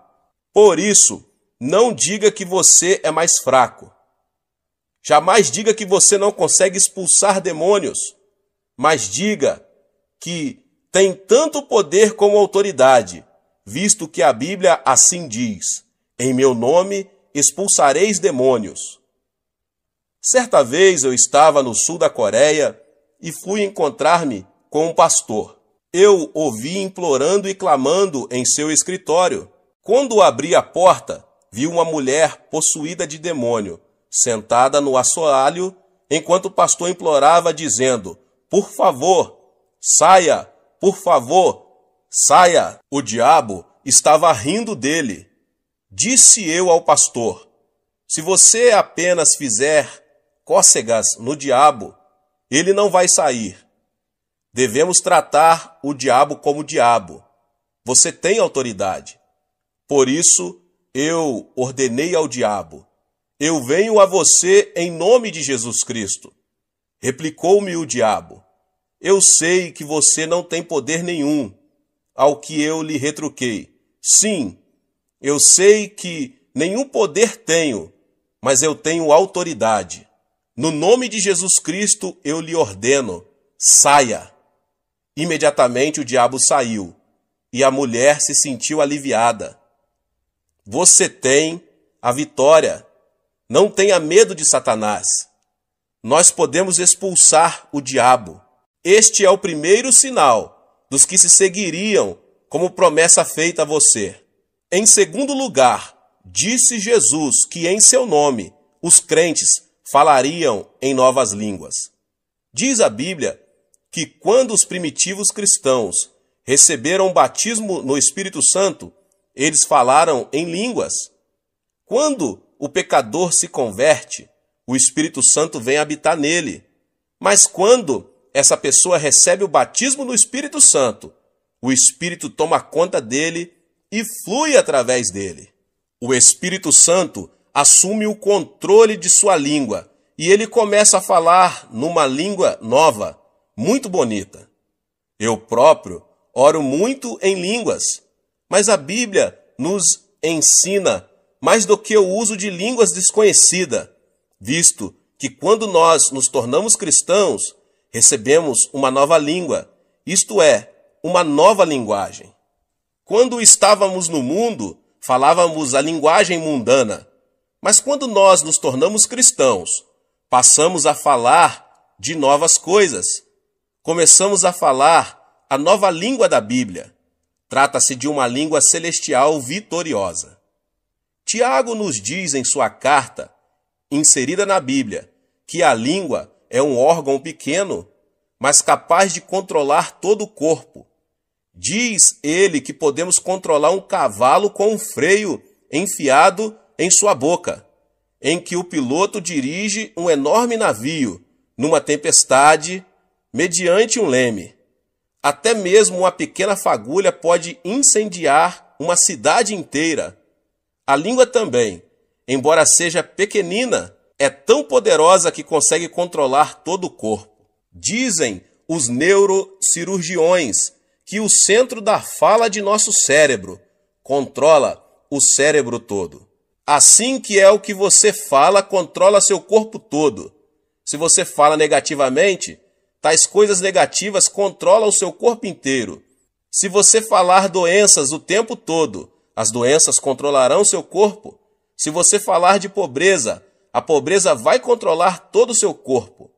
Por isso, não diga que você é mais fraco. Jamais diga que você não consegue expulsar demônios, mas diga que tem tanto poder como autoridade, visto que a Bíblia assim diz: em meu nome expulsareis demônios. Certa vez eu estava no sul da Coreia e fui encontrar-me com um pastor. Eu o vi implorando e clamando em seu escritório. Quando abri a porta, vi uma mulher possuída de demônio, sentada no assoalho, enquanto o pastor implorava, dizendo: por favor, saia, por favor, saia. O diabo estava rindo dele. Disse eu ao pastor: se você apenas fizer cócegas no diabo, ele não vai sair. Devemos tratar o diabo como diabo. Você tem autoridade. Por isso, eu ordenei ao diabo: eu venho a você em nome de Jesus Cristo. Replicou-me o diabo: eu sei que você não tem poder nenhum. Ao que eu lhe retruquei: sim, eu sei que nenhum poder tenho, mas eu tenho autoridade. No nome de Jesus Cristo eu lhe ordeno: saia. Imediatamente o diabo saiu e a mulher se sentiu aliviada. Você tem a vitória. Não tenha medo de Satanás. Nós podemos expulsar o diabo. Este é o primeiro sinal dos que se seguiriam como promessa feita a você. Em segundo lugar, disse Jesus que em seu nome os crentes falariam em novas línguas. Diz a Bíblia que quando os primitivos cristãos receberam o batismo no Espírito Santo, eles falaram em línguas. Quando o pecador se converte, o Espírito Santo vem habitar nele. Mas quando essa pessoa recebe o batismo no Espírito Santo, o Espírito toma conta dele e flui através dele. O Espírito Santo assume o controle de sua língua e ele começa a falar numa língua nova, muito bonita. Eu próprio oro muito em línguas, mas a Bíblia nos ensina mais do que o uso de línguas desconhecidas, visto que quando nós nos tornamos cristãos, recebemos uma nova língua, isto é, uma nova linguagem. Quando estávamos no mundo, falávamos a linguagem mundana, mas quando nós nos tornamos cristãos, passamos a falar de novas coisas. Começamos a falar a nova língua da Bíblia. Trata-se de uma língua celestial vitoriosa. Tiago nos diz em sua carta, inserida na Bíblia, que a língua é um órgão pequeno, mas capaz de controlar todo o corpo. Diz ele que podemos controlar um cavalo com um freio enfiado em sua boca, em que o piloto dirige um enorme navio numa tempestade mediante um leme. Até mesmo uma pequena fagulha pode incendiar uma cidade inteira. A língua também, embora seja pequenina, é tão poderosa que consegue controlar todo o corpo. Dizem os neurocirurgiões que o centro da fala de nosso cérebro controla o cérebro todo. Assim que é o que você fala controla seu corpo todo. Se você fala negativamente, tais coisas negativas controlam o seu corpo inteiro. Se você falar doenças o tempo todo, as doenças controlarão seu corpo. Se você falar de pobreza, a pobreza vai controlar todo o seu corpo.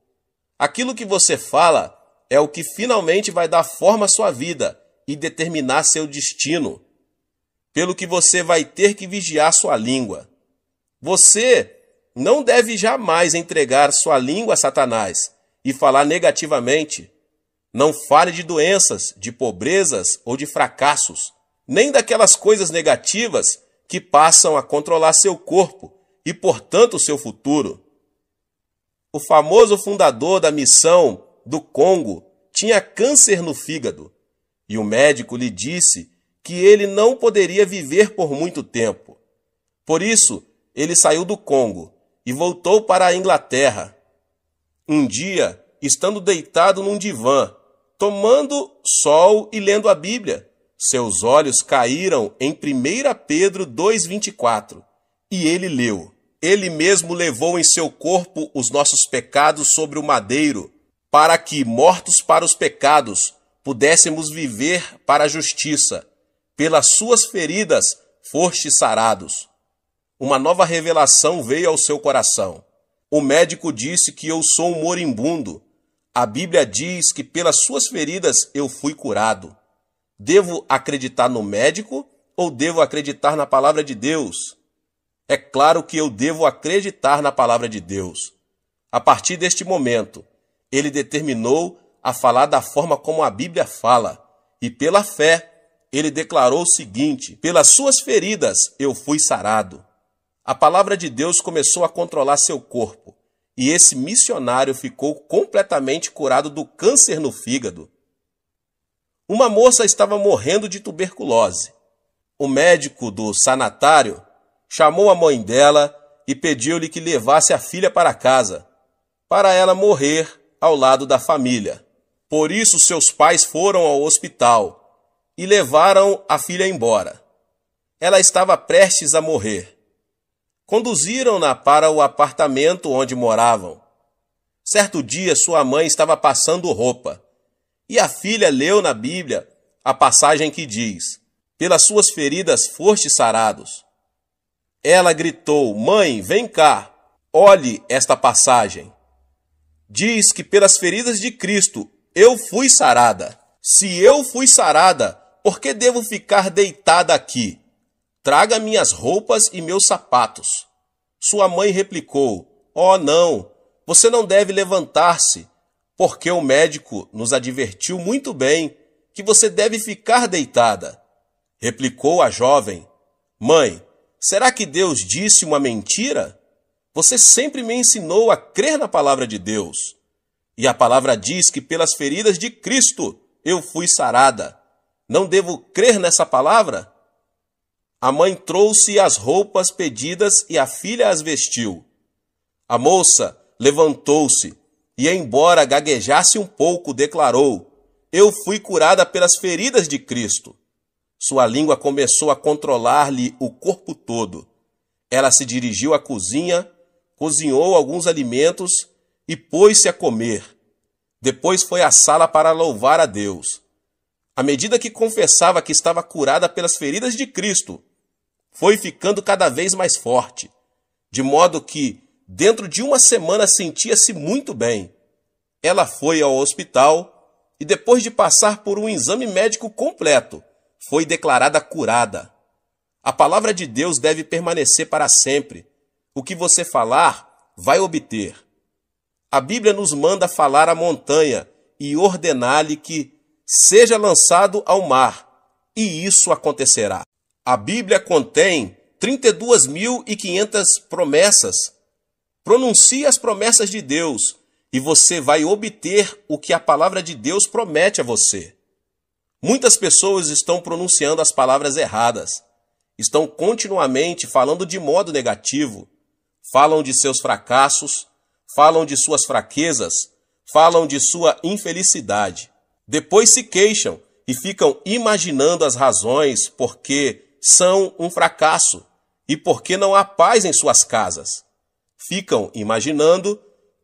Aquilo que você fala é o que finalmente vai dar forma à sua vida e determinar seu destino. Pelo que você vai ter que vigiar sua língua. Você não deve jamais entregar sua língua a Satanás e falar negativamente. Não fale de doenças, de pobrezas ou de fracassos, nem daquelas coisas negativas que passam a controlar seu corpo e, portanto, seu futuro. O famoso fundador da missão do Congo tinha câncer no fígado e o médico lhe disse que ele não poderia viver por muito tempo. Por isso, ele saiu do Congo e voltou para a Inglaterra. Um dia, estando deitado num divã, tomando sol e lendo a Bíblia, seus olhos caíram em 1 Pedro 2,24 e ele leu: Ele mesmo levou em seu corpo os nossos pecados sobre o madeiro, para que, mortos para os pecados, pudéssemos viver para a justiça. Pelas suas feridas fostes sarados. Uma nova revelação veio ao seu coração. O médico disse que eu sou um moribundo. A Bíblia diz que pelas suas feridas eu fui curado. Devo acreditar no médico ou devo acreditar na palavra de Deus? É claro que eu devo acreditar na palavra de Deus. A partir deste momento, ele determinou a falar da forma como a Bíblia fala, e pela fé, ele declarou o seguinte: pelas suas feridas eu fui sarado. A palavra de Deus começou a controlar seu corpo, e esse missionário ficou completamente curado do câncer no fígado. Uma moça estava morrendo de tuberculose. O médico do sanatário chamou a mãe dela e pediu-lhe que levasse a filha para casa, para ela morrer ao lado da família. Por isso seus pais foram ao hospital e levaram a filha embora. Ela estava prestes a morrer. Conduziram-na para o apartamento onde moravam. Certo dia sua mãe estava passando roupa e a filha leu na Bíblia a passagem que diz: pelas suas feridas fostes sarados. Ela gritou: mãe, vem cá, olhe esta passagem. Diz que pelas feridas de Cristo eu fui sarada. Se eu fui sarada, por que devo ficar deitada aqui? Traga minhas roupas e meus sapatos. Sua mãe replicou: oh, não, você não deve levantar-se, porque o médico nos advertiu muito bem que você deve ficar deitada. Replicou a jovem: mãe, será que Deus disse uma mentira? Você sempre me ensinou a crer na palavra de Deus. E a palavra diz que pelas feridas de Cristo eu fui sarada. Não devo crer nessa palavra? A mãe trouxe as roupas pedidas e a filha as vestiu. A moça levantou-se e, embora gaguejasse um pouco, declarou: eu fui curada pelas feridas de Cristo. Sua língua começou a controlar-lhe o corpo todo. Ela se dirigiu à cozinha, cozinhou alguns alimentos e pôs-se a comer. Depois foi à sala para louvar a Deus. À medida que confessava que estava curada pelas feridas de Cristo, foi ficando cada vez mais forte, de modo que, dentro de uma semana, sentia-se muito bem. Ela foi ao hospital e, depois de passar por um exame médico completo, foi declarada curada. A palavra de Deus deve permanecer para sempre. O que você falar, vai obter. A Bíblia nos manda falar à montanha e ordenar-lhe que seja lançado ao mar, e isso acontecerá. A Bíblia contém 32.500 promessas. Pronuncie as promessas de Deus e você vai obter o que a palavra de Deus promete a você. Muitas pessoas estão pronunciando as palavras erradas. Estão continuamente falando de modo negativo. Falam de seus fracassos, falam de suas fraquezas, falam de sua infelicidade. Depois se queixam e ficam imaginando as razões porque são um fracasso E por que não há paz em suas casas? Ficam imaginando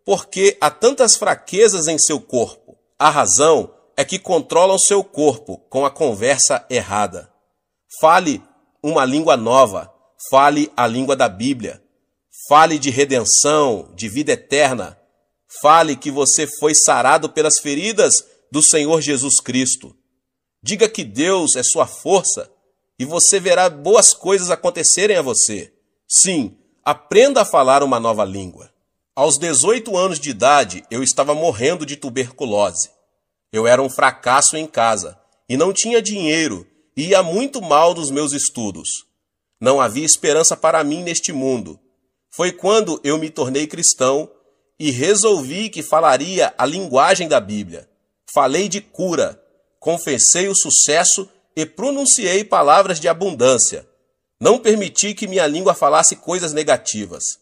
porque há tantas fraquezas em seu corpo. A razão é que controlam seu corpo com a conversa errada. Fale uma língua nova, fale a língua da Bíblia. Fale de redenção, de vida eterna. Fale que você foi sarado pelas feridas do Senhor Jesus Cristo. Diga que Deus é sua força e você verá boas coisas acontecerem a você. Sim, aprenda a falar uma nova língua. Aos 18 anos de idade, eu estava morrendo de tuberculose. Eu era um fracasso em casa e não tinha dinheiro e ia muito mal nos meus estudos. Não havia esperança para mim neste mundo. Foi quando eu me tornei cristão e resolvi que falaria a linguagem da Bíblia. Falei de cura, confessei o sucesso e pronunciei palavras de abundância. Não permiti que minha língua falasse coisas negativas.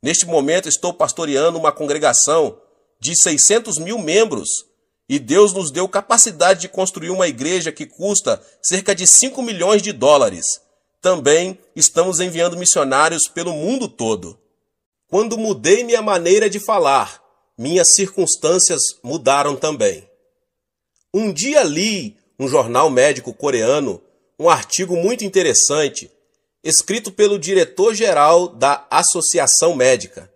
Neste momento estou pastoreando uma congregação de 600 mil membros e Deus nos deu capacidade de construir uma igreja que custa cerca de 5 milhões de dólares. Também estamos enviando missionários pelo mundo todo. Quando mudei minha maneira de falar, minhas circunstâncias mudaram também. Um dia li um jornal médico coreano, um artigo muito interessante, escrito pelo diretor-geral da Associação Médica.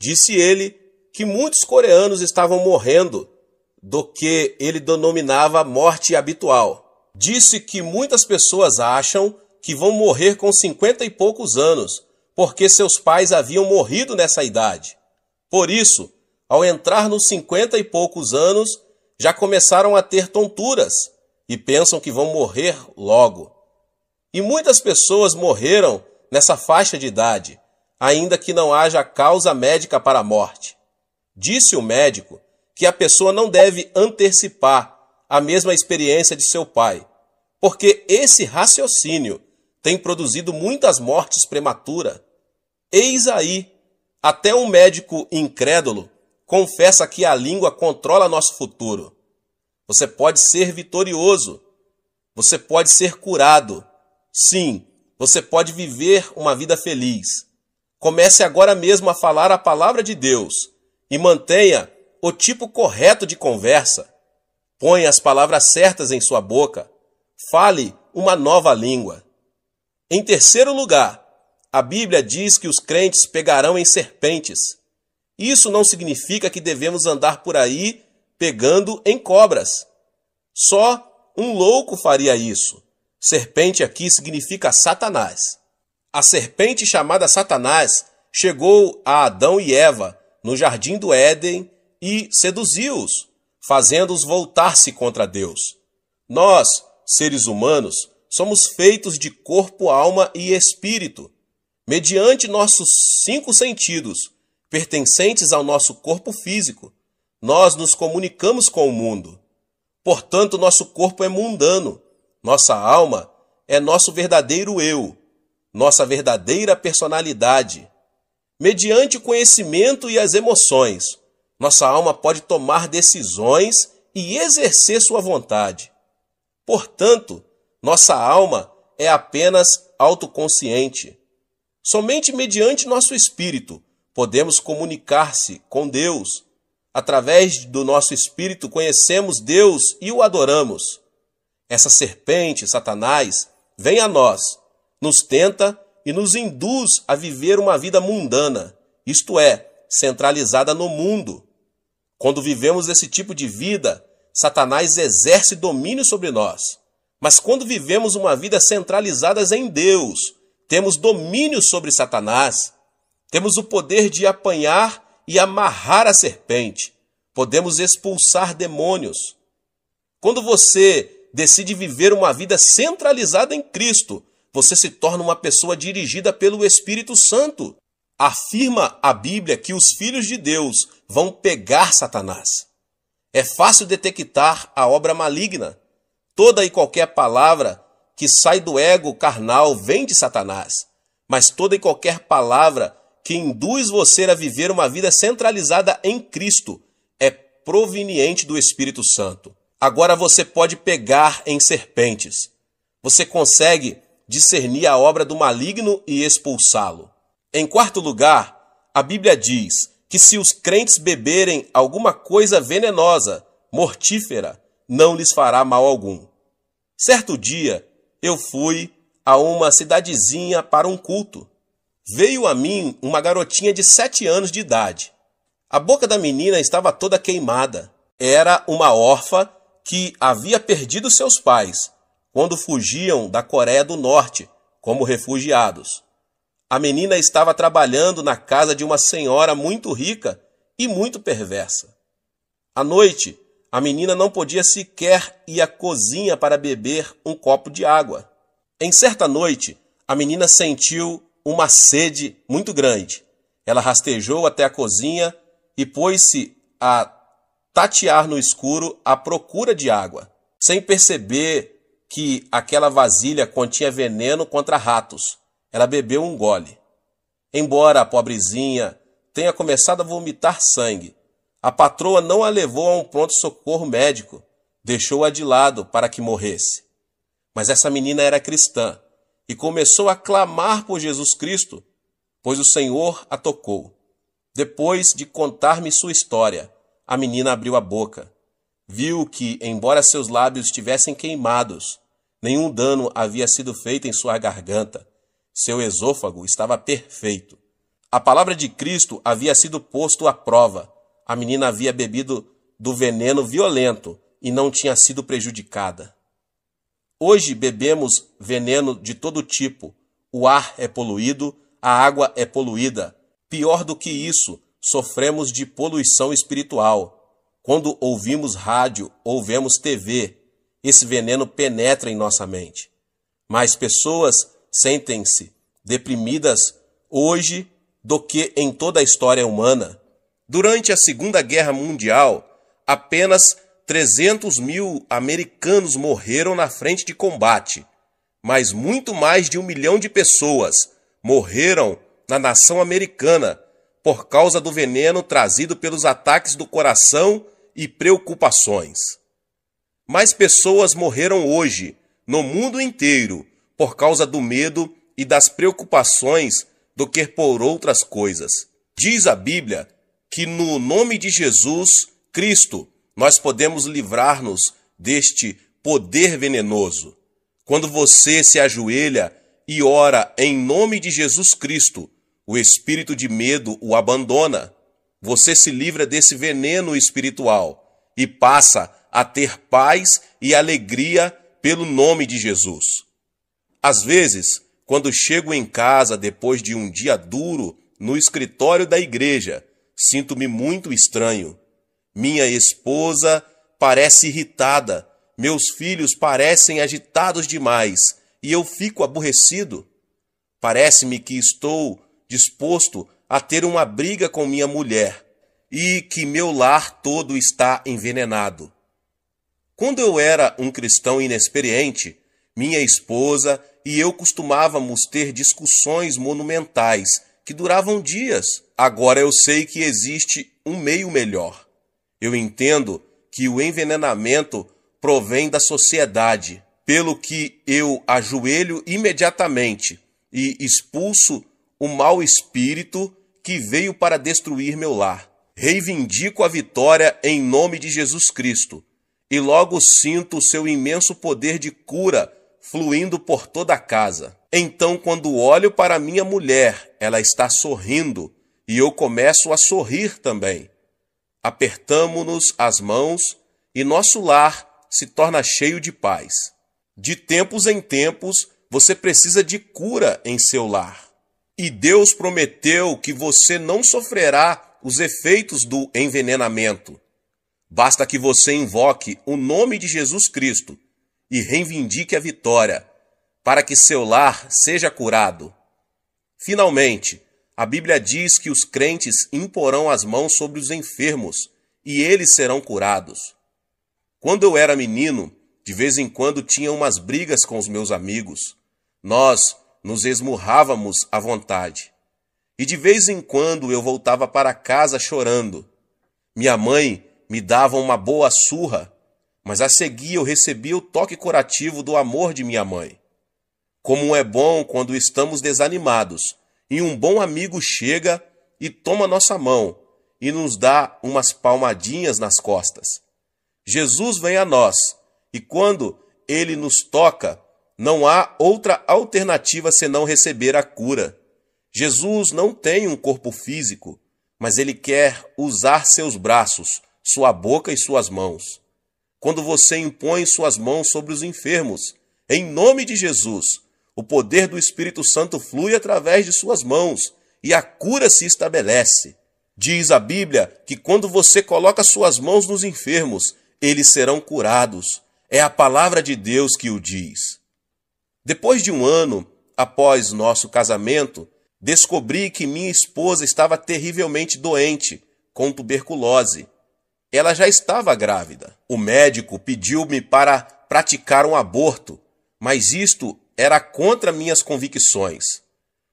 Disse ele que muitos coreanos estavam morrendo do que ele denominava morte habitual. Disse que muitas pessoas acham que vão morrer com 50 e poucos anos, porque seus pais haviam morrido nessa idade. Por isso, ao entrar nos 50 e poucos anos, já começaram a ter tonturas e pensam que vão morrer logo. E muitas pessoas morreram nessa faixa de idade, ainda que não haja causa médica para a morte. Disse o médico que a pessoa não deve antecipar a mesma experiência de seu pai, porque esse raciocínio tem produzido muitas mortes prematuras. Eis aí, até um médico incrédulo confessa que a língua controla nosso futuro. Você pode ser vitorioso, você pode ser curado. Sim, você pode viver uma vida feliz. Comece agora mesmo a falar a palavra de Deus e mantenha o tipo correto de conversa. Ponha as palavras certas em sua boca. Fale uma nova língua. Em terceiro lugar, a Bíblia diz que os crentes pegarão em serpentes. Isso não significa que devemos andar por aí pegando em cobras. Só um louco faria isso. Serpente aqui significa Satanás. A serpente chamada Satanás chegou a Adão e Eva no jardim do Éden e seduziu-os, fazendo-os voltar-se contra Deus. Nós, seres humanos, somos feitos de corpo, alma e espírito. Mediante nossos 5 sentidos, pertencentes ao nosso corpo físico, nós nos comunicamos com o mundo. Portanto, nosso corpo é mundano. Nossa alma é nosso verdadeiro eu, nossa verdadeira personalidade. Mediante o conhecimento e as emoções, nossa alma pode tomar decisões e exercer sua vontade. Portanto, nossa alma é apenas autoconsciente. Somente mediante nosso espírito podemos comunicar-se com Deus. Através do nosso espírito conhecemos Deus e o adoramos. Essa serpente, Satanás, vem a nós, nos tenta e nos induz a viver uma vida mundana, isto é, centralizada no mundo. Quando vivemos esse tipo de vida, Satanás exerce domínio sobre nós. Mas quando vivemos uma vida centralizada em Deus, temos domínio sobre Satanás. Temos o poder de apanhar e amarrar a serpente. Podemos expulsar demônios. Quando você decide viver uma vida centralizada em Cristo, você se torna uma pessoa dirigida pelo Espírito Santo. Afirma a Bíblia que os filhos de Deus vão pegar Satanás. É fácil detectar a obra maligna. Toda e qualquer palavra que sai do ego carnal vem de Satanás. Mas toda e qualquer palavra que induz você a viver uma vida centralizada em Cristo é proveniente do Espírito Santo. Agora você pode pegar em serpentes. Você consegue discernir a obra do maligno e expulsá-lo. Em quarto lugar, a Bíblia diz que se os crentes beberem alguma coisa venenosa, mortífera, não lhes fará mal algum. Certo dia, eu fui a uma cidadezinha para um culto. Veio a mim uma garotinha de 7 anos de idade. A boca da menina estava toda queimada. Era uma órfã que havia perdido seus pais quando fugiam da Coreia do Norte como refugiados. A menina estava trabalhando na casa de uma senhora muito rica e muito perversa. À noite, a menina não podia sequer ir à cozinha para beber um copo de água. Em certa noite, a menina sentiu uma sede muito grande. Ela rastejou até a cozinha e pôs-se a tatear no escuro à procura de água, sem perceber que aquela vasilha continha veneno contra ratos. Ela bebeu um gole. Embora a pobrezinha tenha começado a vomitar sangue, a patroa não a levou a um pronto-socorro médico, deixou-a de lado para que morresse. Mas essa menina era cristã e começou a clamar por Jesus Cristo, pois o Senhor a tocou. Depois de contar-me sua história, a menina abriu a boca. Viu que, embora seus lábios estivessem queimados, nenhum dano havia sido feito em sua garganta. Seu esôfago estava perfeito. A palavra de Cristo havia sido posto à prova. A menina havia bebido do veneno violento e não tinha sido prejudicada. Hoje bebemos veneno de todo tipo. O ar é poluído, a água é poluída. Pior do que isso, sofremos de poluição espiritual. Quando ouvimos rádio ou vemos TV, esse veneno penetra em nossa mente. Mais pessoas sentem-se deprimidas hoje do que em toda a história humana. Durante a Segunda Guerra Mundial, apenas 300 mil americanos morreram na frente de combate, mas muito mais de 1 milhão de pessoas morreram na nação americana por causa do veneno trazido pelos ataques do coração e preocupações. Mais pessoas morreram hoje, no mundo inteiro, por causa do medo e das preocupações do que por outras coisas. Diz a Bíblia que no nome de Jesus Cristo nós podemos livrar-nos deste poder venenoso. Quando você se ajoelha e ora em nome de Jesus Cristo, o espírito de medo o abandona. Você se livra desse veneno espiritual e passa a ter paz e alegria pelo nome de Jesus. Às vezes, quando chego em casa depois de um dia duro no escritório da igreja, sinto-me muito estranho. Minha esposa parece irritada, meus filhos parecem agitados demais e eu fico aborrecido. Parece-me que estou disposto a ter uma briga com minha mulher e que meu lar todo está envenenado. Quando eu era um cristão inexperiente, minha esposa e eu costumávamos ter discussões monumentais que duravam dias. Agora eu sei que existe um meio melhor. Eu entendo que o envenenamento provém da sociedade, pelo que eu ajoelho imediatamente e expulso o mau espírito que veio para destruir meu lar. Reivindico a vitória em nome de Jesus Cristo e logo sinto o seu imenso poder de cura fluindo por toda a casa. Então, quando olho para minha mulher, ela está sorrindo e eu começo a sorrir também. Apertamo-nos as mãos e nosso lar se torna cheio de paz. De tempos em tempos, você precisa de cura em seu lar. E Deus prometeu que você não sofrerá os efeitos do envenenamento. Basta que você invoque o nome de Jesus Cristo e reivindique a vitória, para que seu lar seja curado. Finalmente, a Bíblia diz que os crentes imporão as mãos sobre os enfermos e eles serão curados. Quando eu era menino, de vez em quando tinha umas brigas com os meus amigos. Nós nos esmurrávamos à vontade. E de vez em quando eu voltava para casa chorando. Minha mãe me dava uma boa surra, mas a seguir eu recebia o toque curativo do amor de minha mãe. Como é bom quando estamos desanimados e um bom amigo chega e toma nossa mão e nos dá umas palmadinhas nas costas. Jesus vem a nós e quando ele nos toca, não há outra alternativa senão receber a cura. Jesus não tem um corpo físico, mas ele quer usar seus braços, sua boca e suas mãos. Quando você impõe suas mãos sobre os enfermos, em nome de Jesus, o poder do Espírito Santo flui através de suas mãos e a cura se estabelece. Diz a Bíblia que quando você coloca suas mãos nos enfermos, eles serão curados. É a palavra de Deus que o diz. Depois de um ano após nosso casamento, descobri que minha esposa estava terrivelmente doente, com tuberculose. Ela já estava grávida. O médico pediu-me para praticar um aborto, mas isto era contra minhas convicções.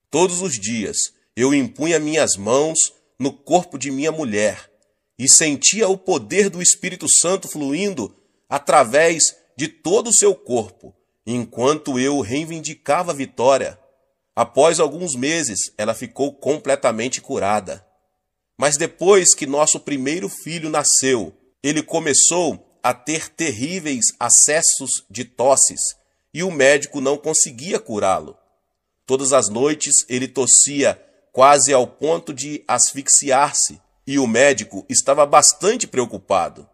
Todos os dias eu impunha minhas mãos no corpo de minha mulher e sentia o poder do Espírito Santo fluindo através de todo o seu corpo, enquanto eu reivindicava a vitória. Após alguns meses, ela ficou completamente curada. Mas depois que nosso primeiro filho nasceu, ele começou a ter terríveis acessos de tosses e o médico não conseguia curá-lo. Todas as noites ele tossia quase ao ponto de asfixiar-se e o médico estava bastante preocupado.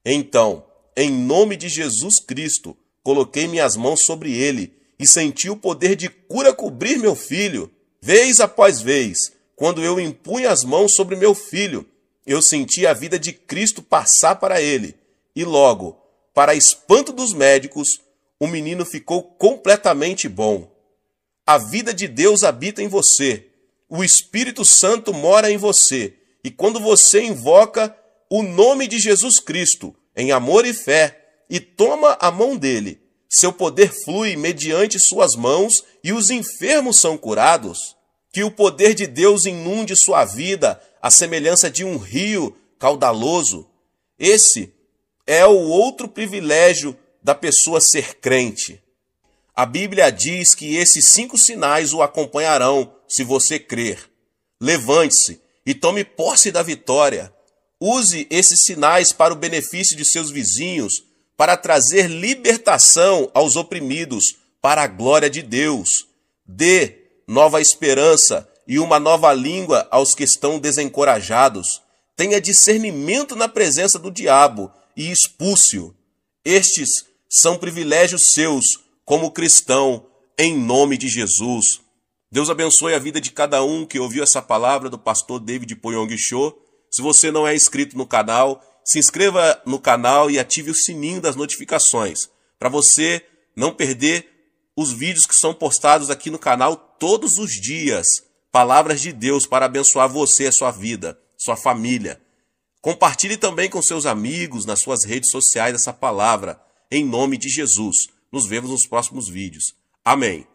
Então, em nome de Jesus Cristo, coloquei minhas mãos sobre ele e senti o poder de cura cobrir meu filho. Vez após vez, quando eu impunha as mãos sobre meu filho, eu senti a vida de Cristo passar para ele. E logo, para espanto dos médicos, o menino ficou completamente bom. A vida de Deus habita em você. O Espírito Santo mora em você. E quando você invoca o nome de Jesus Cristo, em amor e fé, e toma a mão dele, seu poder flui mediante suas mãos e os enfermos são curados. Que o poder de Deus inunde sua vida, à semelhança de um rio caudaloso. Esse é o outro privilégio da pessoa ser crente. A Bíblia diz que esses 5 sinais o acompanharão se você crer. Levante-se e tome posse da vitória. Use esses sinais para o benefício de seus vizinhos, para trazer libertação aos oprimidos, para a glória de Deus. Dê nova esperança e uma nova língua aos que estão desencorajados. Tenha discernimento na presença do diabo e expulse-o. Estes são privilégios seus como cristão, em nome de Jesus. Deus abençoe a vida de cada um que ouviu essa palavra do pastor David Poyong Cho. Se você não é inscrito no canal, se inscreva no canal e ative o sininho das notificações, para você não perder os vídeos que são postados aqui no canal todos os dias. Palavras de Deus para abençoar você, a sua vida, sua família. Compartilhe também com seus amigos nas suas redes sociais essa palavra, em nome de Jesus. Nos vemos nos próximos vídeos. Amém.